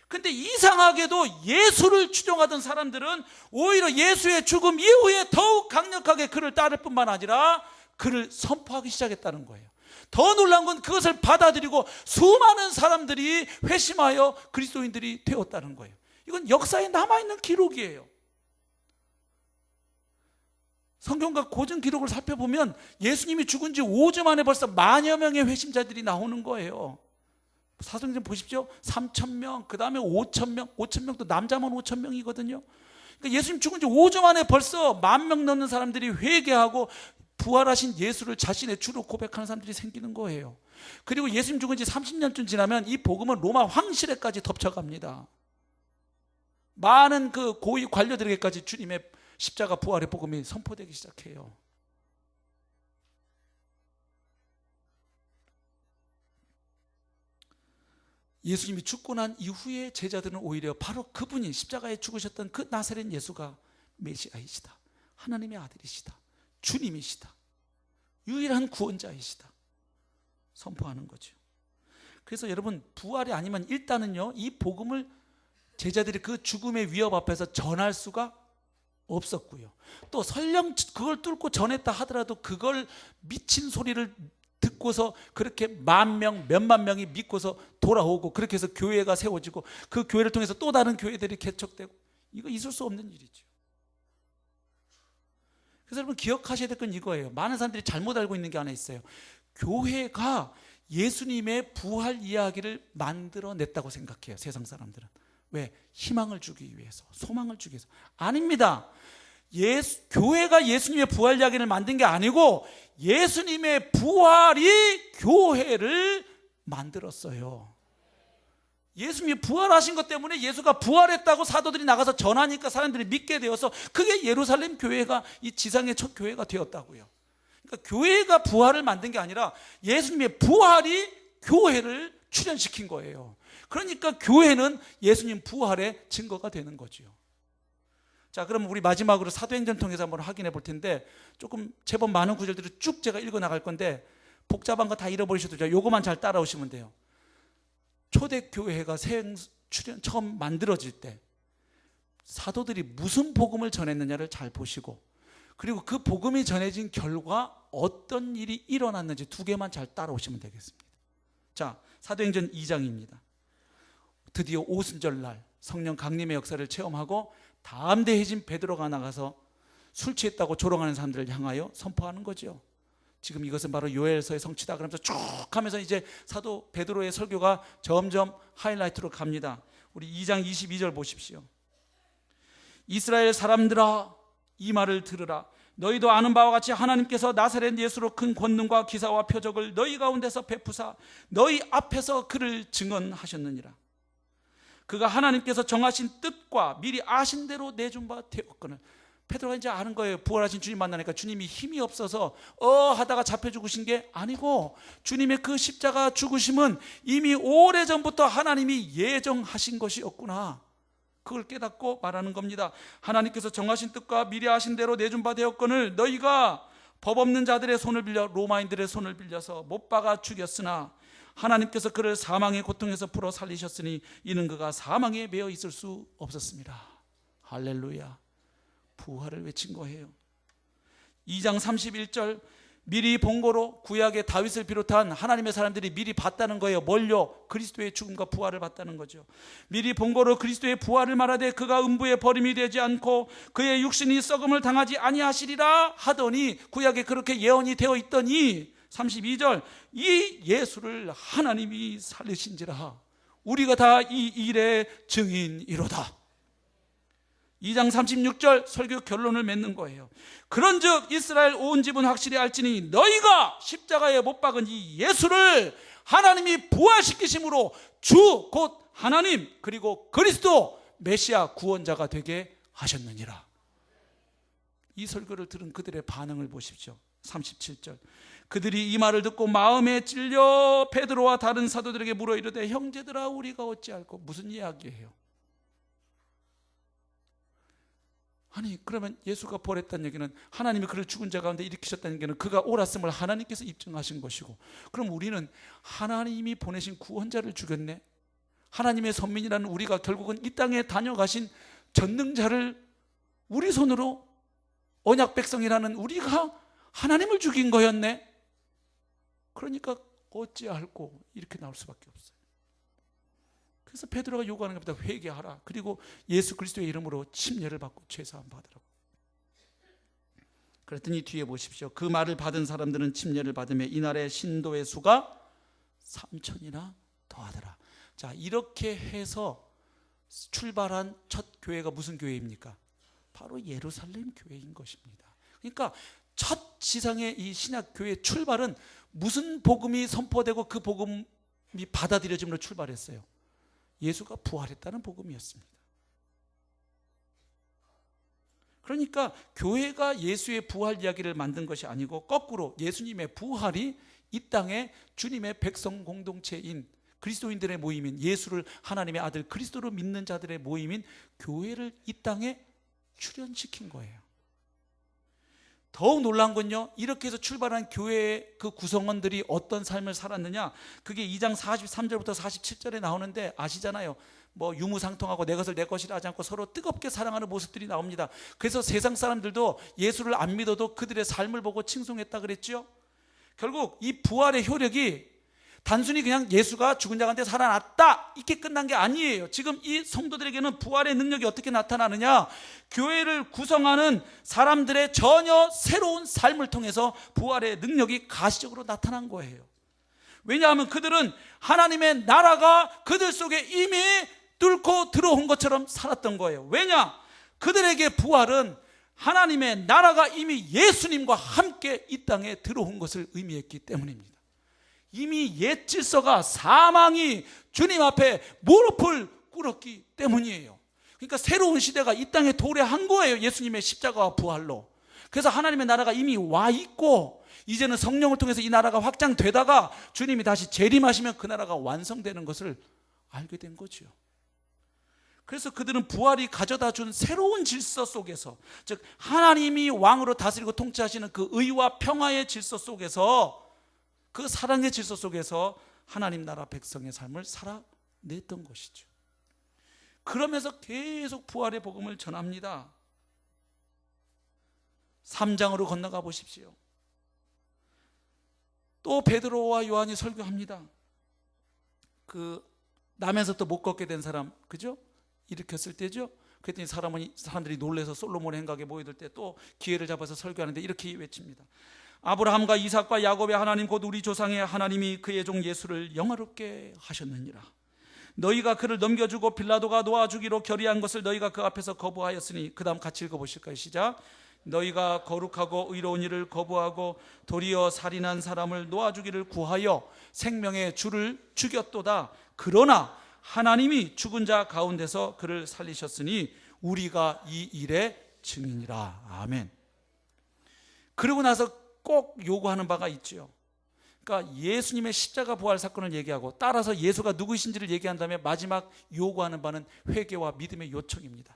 근데 이상하게도 예수를 추종하던 사람들은 오히려 예수의 죽음 이후에 더욱 강력하게 그를 따를 뿐만 아니라 그를 선포하기 시작했다는 거예요. 더 놀라운 건 그것을 받아들이고 수많은 사람들이 회심하여 그리스도인들이 되었다는 거예요. 이건 역사에 남아있는 기록이에요. 성경과 고전 기록을 살펴보면 예수님이 죽은 지 5주 만에 벌써 만여 명의 회심자들이 나오는 거예요. 사도행전 보십시오. 3,000명, 그 다음에 5,000명, 5,000명도 남자만 5,000명이거든요. 그러니까 예수님 죽은 지 5주 만에 벌써 10,000명 넘는 사람들이 회개하고 부활하신 예수를 자신의 주로 고백하는 사람들이 생기는 거예요. 그리고 예수님 죽은 지 30년쯤 지나면 이 복음은 로마 황실에까지 덮쳐갑니다. 많은 그 고위 관료들에게까지 주님의 십자가 부활의 복음이 선포되기 시작해요. 예수님이 죽고 난 이후에 제자들은 오히려 바로 그분이 십자가에 죽으셨던 그 나사렛 예수가 메시아이시다, 하나님의 아들이시다, 주님이시다, 유일한 구원자이시다 선포하는 거죠. 그래서 여러분, 부활이 아니면 일단은요, 이 복음을 제자들이 그 죽음의 위협 앞에서 전할 수가 없었고요. 또 설령 그걸 뚫고 전했다 하더라도 그걸 미친 소리를 듣고서 그렇게 10,000명, 몇만 명이 믿고서 돌아오고 그렇게 해서 교회가 세워지고 그 교회를 통해서 또 다른 교회들이 개척되고, 이거 있을 수 없는 일이죠. 그래서 여러분 기억하셔야 될 건 이거예요. 많은 사람들이 잘못 알고 있는 게 하나 있어요. 교회가 예수님의 부활 이야기를 만들어냈다고 생각해요, 세상 사람들은. 왜? 희망을 주기 위해서, 소망을 주기 위해서. 아닙니다. 교회가 예수님의 부활 이야기를 만든 게 아니고 예수님의 부활이 교회를 만들었어요. 예수님이 부활하신 것 때문에 예수가 부활했다고 사도들이 나가서 전하니까 사람들이 믿게 되어서 그게 예루살렘 교회가 이 지상의 첫 교회가 되었다고요. 그러니까 교회가 부활을 만든 게 아니라 예수님의 부활이 교회를 출현시킨 거예요. 그러니까 교회는 예수님 부활의 증거가 되는 거죠. 자, 그럼 우리 마지막으로 사도행전 통해서 한번 확인해 볼 텐데, 조금 제법 많은 구절들을 쭉 제가 읽어 나갈 건데 복잡한 거 다 잃어버리셔도 요거만 잘 따라오시면 돼요. 초대교회가 처음 만들어질 때 사도들이 무슨 복음을 전했느냐를 잘 보시고, 그리고 그 복음이 전해진 결과 어떤 일이 일어났는지 두 개만 잘 따라오시면 되겠습니다. 자, 사도행전 2장입니다. 드디어 오순절날 성령 강림의 역사를 체험하고 담대해진 베드로가 나가서 술 취했다고 조롱하는 사람들을 향하여 선포하는 거죠. 지금 이것은 바로 요엘서의 성취다 그러면서 쭉 하면서 이제 사도 베드로의 설교가 점점 하이라이트로 갑니다. 우리 2장 22절 보십시오. 이스라엘 사람들아, 이 말을 들으라. 너희도 아는 바와 같이 하나님께서 나사렛 예수로 큰 권능과 기사와 표적을 너희 가운데서 베푸사 너희 앞에서 그를 증언하셨느니라. 그가 하나님께서 정하신 뜻과 미리 아신 대로 내준 바 되었거늘. 베드로가 이제 아는 거예요. 부활하신 주님 만나니까 주님이 힘이 없어서 하다가 잡혀 죽으신 게 아니고 주님의 그 십자가 죽으심은 이미 오래전부터 하나님이 예정하신 것이었구나. 그걸 깨닫고 말하는 겁니다. 하나님께서 정하신 뜻과 미리 아신 대로 내준 바 되었거늘 너희가 법 없는 자들의 손을 빌려 로마인들의 손을 빌려서 못 박아 죽였으나 하나님께서 그를 사망의 고통에서 풀어 살리셨으니 이는 그가 사망에 매여 있을 수 없었습니다. 할렐루야. 부활을 외친 거예요. 2장 31절, 미리 본 거로 구약의 다윗을 비롯한 하나님의 사람들이 미리 봤다는 거예요. 뭘요? 그리스도의 죽음과 부활을 봤다는 거죠. 미리 본 거로 그리스도의 부활을 말하되 그가 음부에 버림이 되지 않고 그의 육신이 썩음을 당하지 아니하시리라 하더니, 구약에 그렇게 예언이 되어 있더니 32절, 이 예수를 하나님이 살리신지라 우리가 다 이 일의 증인이로다. 2장 36절 설교 결론을 맺는 거예요. 그런즉 이스라엘 온 집은 확실히 알지니 너희가 십자가에 못 박은 이 예수를 하나님이 부활시키심으로 주 곧 하나님 그리고 그리스도 메시아 구원자가 되게 하셨느니라. 이 설교를 들은 그들의 반응을 보십시오. 37절, 그들이 이 말을 듣고 마음에 찔려 베드로와 다른 사도들에게 물어 이르되 형제들아 우리가 어찌할꼬. 무슨 이야기예요? 아니 그러면 예수가 부활했다는 얘기는 하나님이 그를 죽은 자 가운데 일으키셨다는 얘기는 그가 옳았음을 하나님께서 입증하신 것이고, 그럼 우리는 하나님이 보내신 구원자를 죽였네. 하나님의 선민이라는 우리가 결국은 이 땅에 다녀가신 전능자를 우리 손으로, 언약 백성이라는 우리가 하나님을 죽인 거였네. 그러니까 어찌할꼬 이렇게 나올 수밖에 없어요. 그래서 베드로가 요구하는 것보다 회개하라. 그리고 예수 그리스도의 이름으로 침례를 받고 죄사함 받으라고. 그랬더니 뒤에 보십시오. 그 말을 받은 사람들은 침례를 받으며 이날의 신도의 수가 3,000이나 더하더라. 자, 이렇게 해서 출발한 첫 교회가 무슨 교회입니까? 바로 예루살렘 교회인 것입니다. 그러니까 첫 지상의 이 신약 교회의 출발은 무슨 복음이 선포되고 그 복음이 받아들여짐으로 출발했어요? 예수가 부활했다는 복음이었습니다. 그러니까 교회가 예수의 부활 이야기를 만든 것이 아니고 거꾸로 예수님의 부활이 이 땅에 주님의 백성 공동체인 그리스도인들의 모임인, 예수를 하나님의 아들 그리스도로 믿는 자들의 모임인 교회를 이 땅에 출현시킨 거예요. 더욱 놀라운 건요, 이렇게 해서 출발한 교회의 그 구성원들이 어떤 삶을 살았느냐, 그게 2장 43절부터 47절에 나오는데 아시잖아요. 뭐 유무상통하고 내 것을 내 것이라 하지 않고 서로 뜨겁게 사랑하는 모습들이 나옵니다. 그래서 세상 사람들도 예수를 안 믿어도 그들의 삶을 보고 칭송했다 그랬죠. 결국 이 부활의 효력이 단순히 그냥 예수가 죽은 자 가운데 살아났다 이렇게 끝난 게 아니에요. 지금 이 성도들에게는 부활의 능력이 어떻게 나타나느냐, 교회를 구성하는 사람들의 전혀 새로운 삶을 통해서 부활의 능력이 가시적으로 나타난 거예요. 왜냐하면 그들은 하나님의 나라가 그들 속에 이미 뚫고 들어온 것처럼 살았던 거예요. 왜냐? 그들에게 부활은 하나님의 나라가 이미 예수님과 함께 이 땅에 들어온 것을 의미했기 때문입니다. 이미 옛 질서가, 사망이 주님 앞에 무릎을 꿇었기 때문이에요. 그러니까 새로운 시대가 이 땅에 도래한 거예요. 예수님의 십자가와 부활로. 그래서 하나님의 나라가 이미 와 있고 이제는 성령을 통해서 이 나라가 확장되다가 주님이 다시 재림하시면 그 나라가 완성되는 것을 알게 된 거죠. 그래서 그들은 부활이 가져다 준 새로운 질서 속에서, 즉 하나님이 왕으로 다스리고 통치하시는 그 의와 평화의 질서 속에서, 그 사랑의 질서 속에서 하나님 나라 백성의 삶을 살아냈던 것이죠. 그러면서 계속 부활의 복음을 전합니다. 3장으로 건너가 보십시오. 또 베드로와 요한이 설교합니다. 그 남에서 또 못 걷게 된 사람, 그죠? 일으켰을 때죠. 그랬더니 사람들이 놀래서 솔로몬의 행각에 모여들 때 또 기회를 잡아서 설교하는데 이렇게 외칩니다. 아브라함과 이삭과 야곱의 하나님 곧 우리 조상의 하나님이 그의 종 예수를 영화롭게 하셨느니라. 너희가 그를 넘겨주고 빌라도가 놓아주기로 결의한 것을 너희가 그 앞에서 거부하였으니, 그 다음 같이 읽어보실까요? 시작. 너희가 거룩하고 의로운 일을 거부하고 도리어 살인한 사람을 놓아주기를 구하여 생명의 주를 죽였도다. 그러나 하나님이 죽은 자 가운데서 그를 살리셨으니 우리가 이 일의 증인이라. 아멘. 그러고 나서 꼭 요구하는 바가 있죠. 그러니까 예수님의 십자가 부활 사건을 얘기하고 따라서 예수가 누구이신지를 얘기한 다음에 마지막 요구하는 바는 회개와 믿음의 요청입니다.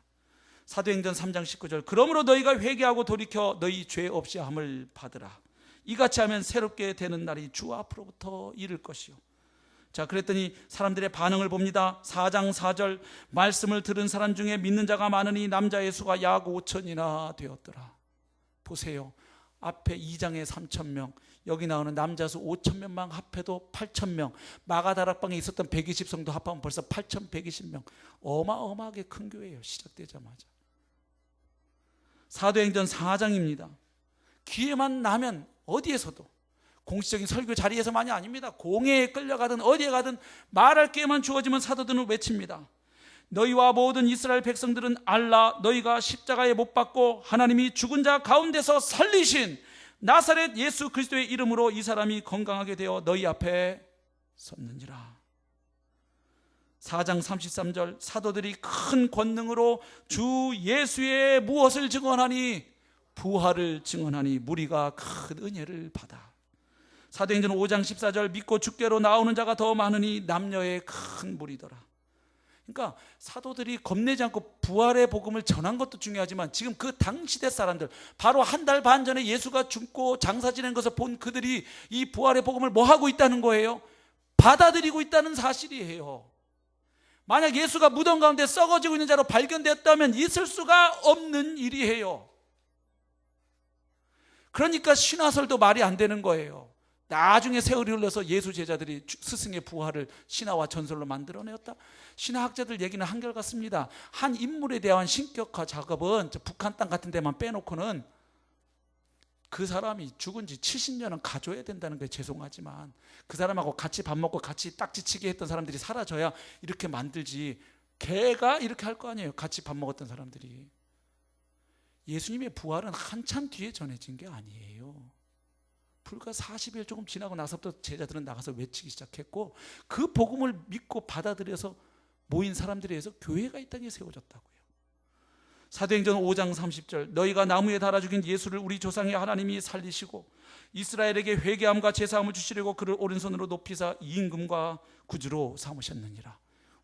사도행전 3장 19절 그러므로 너희가 회개하고 돌이켜 너희 죄 없이 함을 받으라. 이같이 하면 새롭게 되는 날이 주 앞으로부터 이를 것이요. 자, 그랬더니 사람들의 반응을 봅니다. 4장 4절 말씀을 들은 사람 중에 믿는 자가 많으니 남자의 수가 약 5천이나 되었더라. 보세요. 앞에 2장에 3,000명, 여기 나오는 남자 수 5,000명만 합해도 8,000명, 마가다락방에 있었던 120성도 합하면 벌써 8,120명. 어마어마하게 큰 교회예요. 시작되자마자. 사도행전 4장입니다. 기회만 나면 어디에서도, 공식적인 설교 자리에서만이 아닙니다. 공회에 끌려가든 어디에 가든 말할 기회만 주어지면 사도들은 외칩니다. 너희와 모든 이스라엘 백성들은 알라. 너희가 십자가에 못 박고 하나님이 죽은 자 가운데서 살리신 나사렛 예수 그리스도의 이름으로 이 사람이 건강하게 되어 너희 앞에 섰느니라. 4장 33절 사도들이 큰 권능으로 주 예수의 무엇을 증언하니? 부활을 증언하니 무리가 큰 은혜를 받아. 사도행전 5장 14절 믿고 주께로 나오는 자가 더 많으니 남녀의 큰 무리더라. 그러니까 사도들이 겁내지 않고 부활의 복음을 전한 것도 중요하지만 지금 그 당시대 사람들, 바로 한 달 반 전에 예수가 죽고 장사 지낸 것을 본 그들이 이 부활의 복음을 뭐 하고 있다는 거예요? 받아들이고 있다는 사실이에요. 만약 예수가 무덤 가운데 썩어지고 있는 자로 발견됐다면 있을 수가 없는 일이에요. 그러니까 신화설도 말이 안 되는 거예요. 나중에 세월이 흘러서 예수 제자들이 스승의 부활을 신화와 전설로 만들어내었다. 신화학자들 얘기는 한결같습니다. 한 인물에 대한 신격화 작업은 북한 땅 같은 데만 빼놓고는 그 사람이 죽은 지 70년은 가져야 된다는 게 죄송하지만 그 사람하고 같이 밥 먹고 같이 딱지치기 했던 사람들이 사라져야 이렇게 만들지. 걔가 이렇게 할 거 아니에요. 같이 밥 먹었던 사람들이. 예수님의 부활은 한참 뒤에 전해진 게 아니에요. 불과 40일 조금 지나고 나서부터 제자들은 나가서 외치기 시작했고 그 복음을 믿고 받아들여서 모인 사람들에 의해서 교회가 이 땅에 세워졌다고요. 사도행전 5장 30절 너희가 나무에 달아 죽인 예수를 우리 조상의 하나님이 살리시고 이스라엘에게 회개함과 제사함을 주시려고 그를 오른손으로 높이사 임금과 구주로 삼으셨느니라.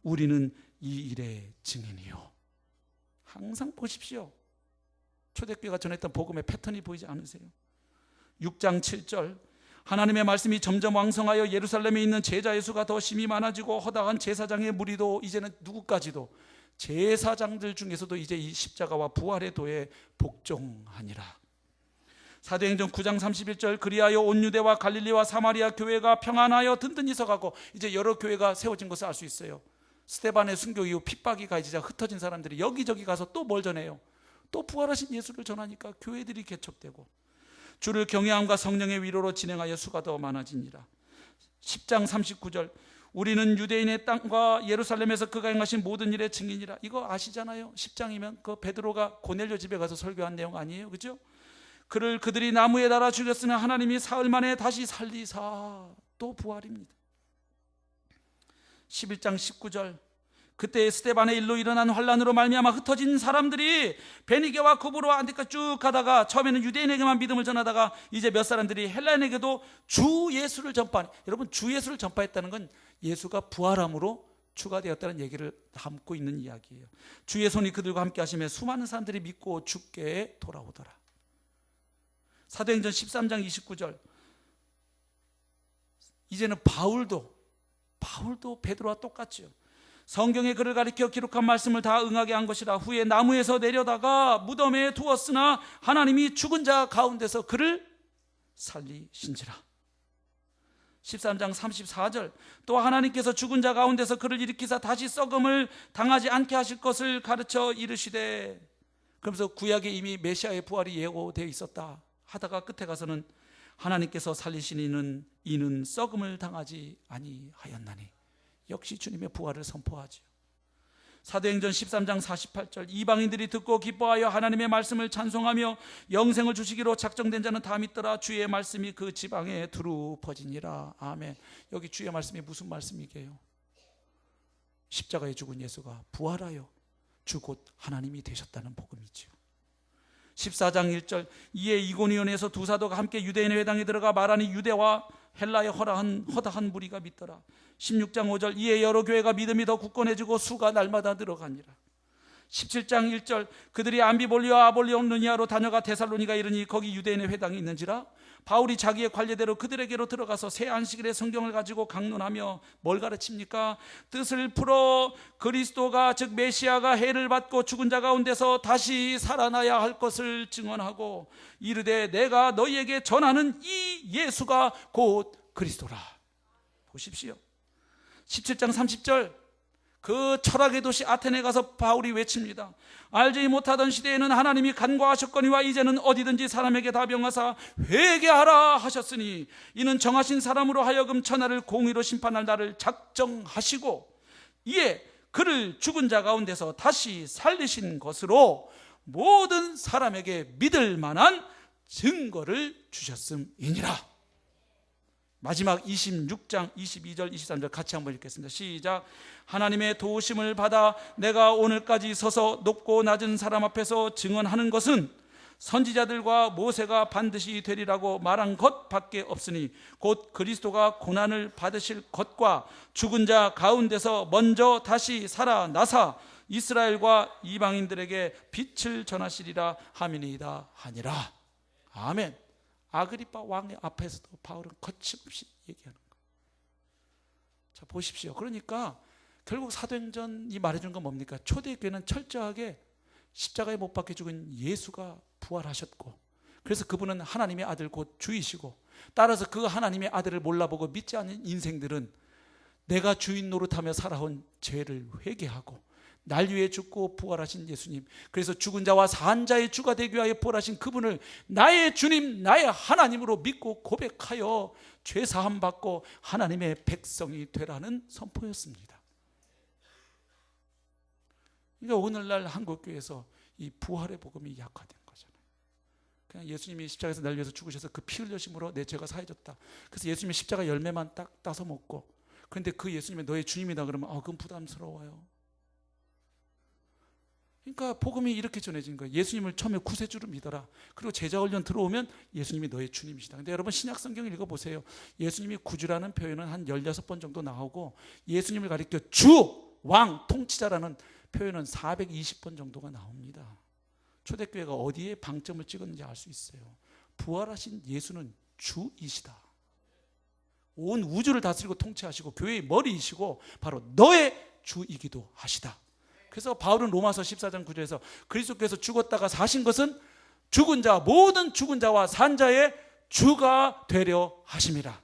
우리는 이 일의 증인이요. 항상 보십시오. 초대교회가 전했던 복음의 패턴이 보이지 않으세요? 6장 7절 하나님의 말씀이 점점 왕성하여 예루살렘에 있는 제자의 수가 더 심히 많아지고 허다한 제사장의 무리도 이제는 누구까지도 제사장들 중에서도 이제 이 십자가와 부활의 도에 복종하니라. 사도행전 9장 31절 그리하여 온 유대와 갈릴리와 사마리아 교회가 평안하여 든든히 서가고 이제 여러 교회가 세워진 것을 알 수 있어요. 스데반의 순교 이후 핍박이 가해지자 흩어진 사람들이 여기저기 가서 또 뭘 전해요? 또 부활하신 예수를 전하니까 교회들이 개척되고 주를 경외함과 성령의 위로로 진행하여 수가 더 많아지니라. 10장 39절 우리는 유대인의 땅과 예루살렘에서 그가 행하신 모든 일의 증인이라. 이거 아시잖아요. 10장이면 그 베드로가 고넬료 집에 가서 설교한 내용 아니에요, 그죠? 그를 그들이 나무에 달아 죽였으나 하나님이 사흘 만에 다시 살리사. 또 부활입니다. 11장 19절 그때 스데반의 일로 일어난 환란으로 말미암아 흩어진 사람들이 베니게와 고브로와 안디까지 쭉 가다가 처음에는 유대인에게만 믿음을 전하다가 이제 몇 사람들이 헬라인에게도 주 예수를 전파하니. 여러분, 주 예수를 전파했다는 건 예수가 부활함으로 추가되었다는 얘기를 담고 있는 이야기예요. 주의 손이 그들과 함께 하시며 수많은 사람들이 믿고 주께 돌아오더라. 사도행전 13장 29절 이제는 바울도 베드로와 똑같죠. 성경에 그를 가리켜 기록한 말씀을 다 응하게 한 것이라. 후에 나무에서 내려다가 무덤에 두었으나 하나님이 죽은 자 가운데서 그를 살리신지라. 13장 34절 또 하나님께서 죽은 자 가운데서 그를 일으키사 다시 썩음을 당하지 않게 하실 것을 가르쳐 이르시되. 그러면서 구약에 이미 메시아의 부활이 예고되어 있었다 하다가 끝에 가서는 하나님께서 살리신 이는 썩음을 당하지 아니하였나니. 역시 주님의 부활을 선포하죠. 사도행전 13장 48절 이방인들이 듣고 기뻐하여 하나님의 말씀을 찬송하며 영생을 주시기로 작정된 자는 다 믿더라. 주의 말씀이 그 지방에 두루 퍼지니라. 아멘. 여기 주의 말씀이 무슨 말씀이게요? 십자가에 죽은 예수가 부활하여 주 곧 하나님이 되셨다는 복음이죠. 14장 1절 이에 이고니온에서 두 사도가 함께 유대인의 회당에 들어가 말하니 유대와 헬라의 허다한 무리가 믿더라. 16장 5절 이에 여러 교회가 믿음이 더 굳건해지고 수가 날마다 늘어가니라. 17장 1절 그들이 암비볼리와 아볼리온느니아로 다녀가 데살로니가 이르니 거기 유대인의 회당이 있는지라 바울이 자기의 관례대로 그들에게로 들어가서 새 안식일에 성경을 가지고 강론하며 뭘 가르칩니까? 뜻을 풀어 그리스도가 즉 메시아가 해를 받고 죽은 자 가운데서 다시 살아나야 할 것을 증언하고 이르되 내가 너희에게 전하는 이 예수가 곧 그리스도라. 보십시오. 17장 30절 그 철학의 도시 아테네 가서 바울이 외칩니다. 알지 못하던 시대에는 하나님이 간과하셨거니와 이제는 어디든지 사람에게 다 명하사 회개하라 하셨으니 이는 정하신 사람으로 하여금 천하를 공의로 심판할 날을 작정하시고 이에 그를 죽은 자 가운데서 다시 살리신 것으로 모든 사람에게 믿을 만한 증거를 주셨음이니라. 마지막 26장 22절 23절 같이 한번 읽겠습니다. 시작. 하나님의 도우심을 받아 내가 오늘까지 서서 높고 낮은 사람 앞에서 증언하는 것은 선지자들과 모세가 반드시 되리라고 말한 것밖에 없으니 곧 그리스도가 고난을 받으실 것과 죽은 자 가운데서 먼저 다시 살아나사 이스라엘과 이방인들에게 빛을 전하시리라 함이니이다 하니라. 아멘. 아그리파 왕의 앞에서도 바울은 거침없이 얘기하는 거예요. 자, 보십시오. 그러니까 결국 사도행전이 말해준 건 뭡니까? 초대교회는 철저하게 십자가에 못 박혀 죽은 예수가 부활하셨고, 그래서 그분은 하나님의 아들 곧 주이시고, 따라서 그 하나님의 아들을 몰라보고 믿지 않는 인생들은 내가 주인 노릇하며 살아온 죄를 회개하고 날 위해 죽고 부활하신 예수님, 그래서 죽은 자와 산 자의 주가 되기 위하여 부활하신 그분을 나의 주님 나의 하나님으로 믿고 고백하여 죄사함 받고 하나님의 백성이 되라는 선포였습니다. 그러니까 오늘날 한국교회에서 이 부활의 복음이 약화된 거잖아요. 그냥 예수님이 십자가에서 날 위해서 죽으셔서 그 피 흘려심으로 내 죄가 사해졌다. 그래서 예수님이 십자가 열매만 딱 따서 먹고, 그런데 그 예수님이 너의 주님이다 그러면 그건 부담스러워요. 그러니까 복음이 이렇게 전해진 거예요. 예수님을 처음에 구세주로 믿어라. 그리고 제자훈련 들어오면 예수님이 너의 주님이시다. 근데 여러분 신약 성경을 읽어보세요. 예수님이 구주라는 표현은 한 16번 정도 나오고, 예수님을 가리켜 주, 왕, 통치자라는 표현은 420번 정도가 나옵니다. 초대교회가 어디에 방점을 찍었는지 알 수 있어요. 부활하신 예수는 주이시다. 온 우주를 다스리고 통치하시고 교회의 머리이시고 바로 너의 주이기도 하시다. 그래서 바울은 로마서 14장 9절에서 그리스도께서 죽었다가 사신 것은 죽은 자, 모든 죽은 자와 산 자의 주가 되려 하심이라.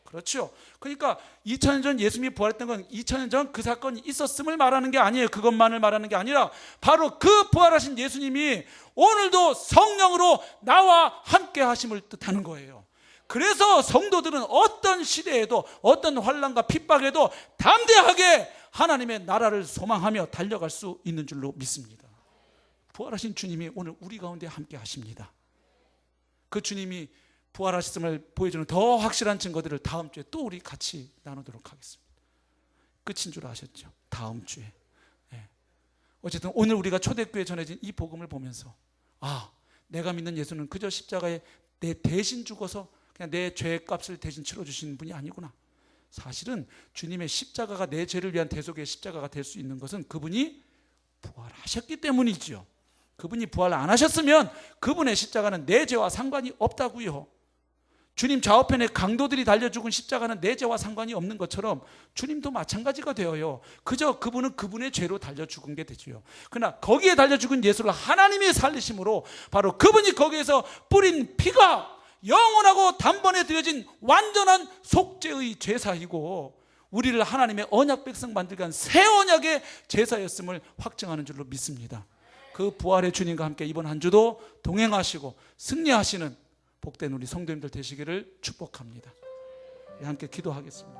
그렇죠. 그러니까 2000년 전 예수님이 부활했던 건 2000년 전 그 사건이 있었음을 말하는 게 아니에요. 그것만을 말하는 게 아니라 바로 그 부활하신 예수님이 오늘도 성령으로 나와 함께 하심을 뜻하는 거예요. 그래서 성도들은 어떤 시대에도 어떤 환난과 핍박에도 담대하게 하나님의 나라를 소망하며 달려갈 수 있는 줄로 믿습니다. 부활하신 주님이 오늘 우리 가운데 함께 하십니다. 그 주님이 부활하셨음을 보여주는 더 확실한 증거들을 다음 주에 또 우리 같이 나누도록 하겠습니다. 끝인 줄 아셨죠? 다음 주에. 어쨌든 오늘 우리가 초대교회에 전해진 이 복음을 보면서 내가 믿는 예수는 그저 십자가에 내 대신 죽어서 그냥 내 죄값을 대신 치러주시는 분이 아니구나. 사실은 주님의 십자가가 내 죄를 위한 대속의 십자가가 될 수 있는 것은 그분이 부활하셨기 때문이지요. 그분이 부활 안 하셨으면 그분의 십자가는 내 죄와 상관이 없다고요. 주님 좌우편에 강도들이 달려 죽은 십자가는 내 죄와 상관이 없는 것처럼 주님도 마찬가지가 되어요. 그저 그분은 그분의 죄로 달려 죽은 게 되지요. 그러나 거기에 달려 죽은 예수를 하나님이 살리심으로 바로 그분이 거기에서 뿌린 피가 영원하고 단번에 드려진 완전한 속죄의 제사이고, 우리를 하나님의 언약 백성 만들기 위한 새 언약의 제사였음을 확증하는 줄로 믿습니다. 그 부활의 주님과 함께 이번 한 주도 동행하시고 승리하시는 복된 우리 성도님들 되시기를 축복합니다. 함께 기도하겠습니다.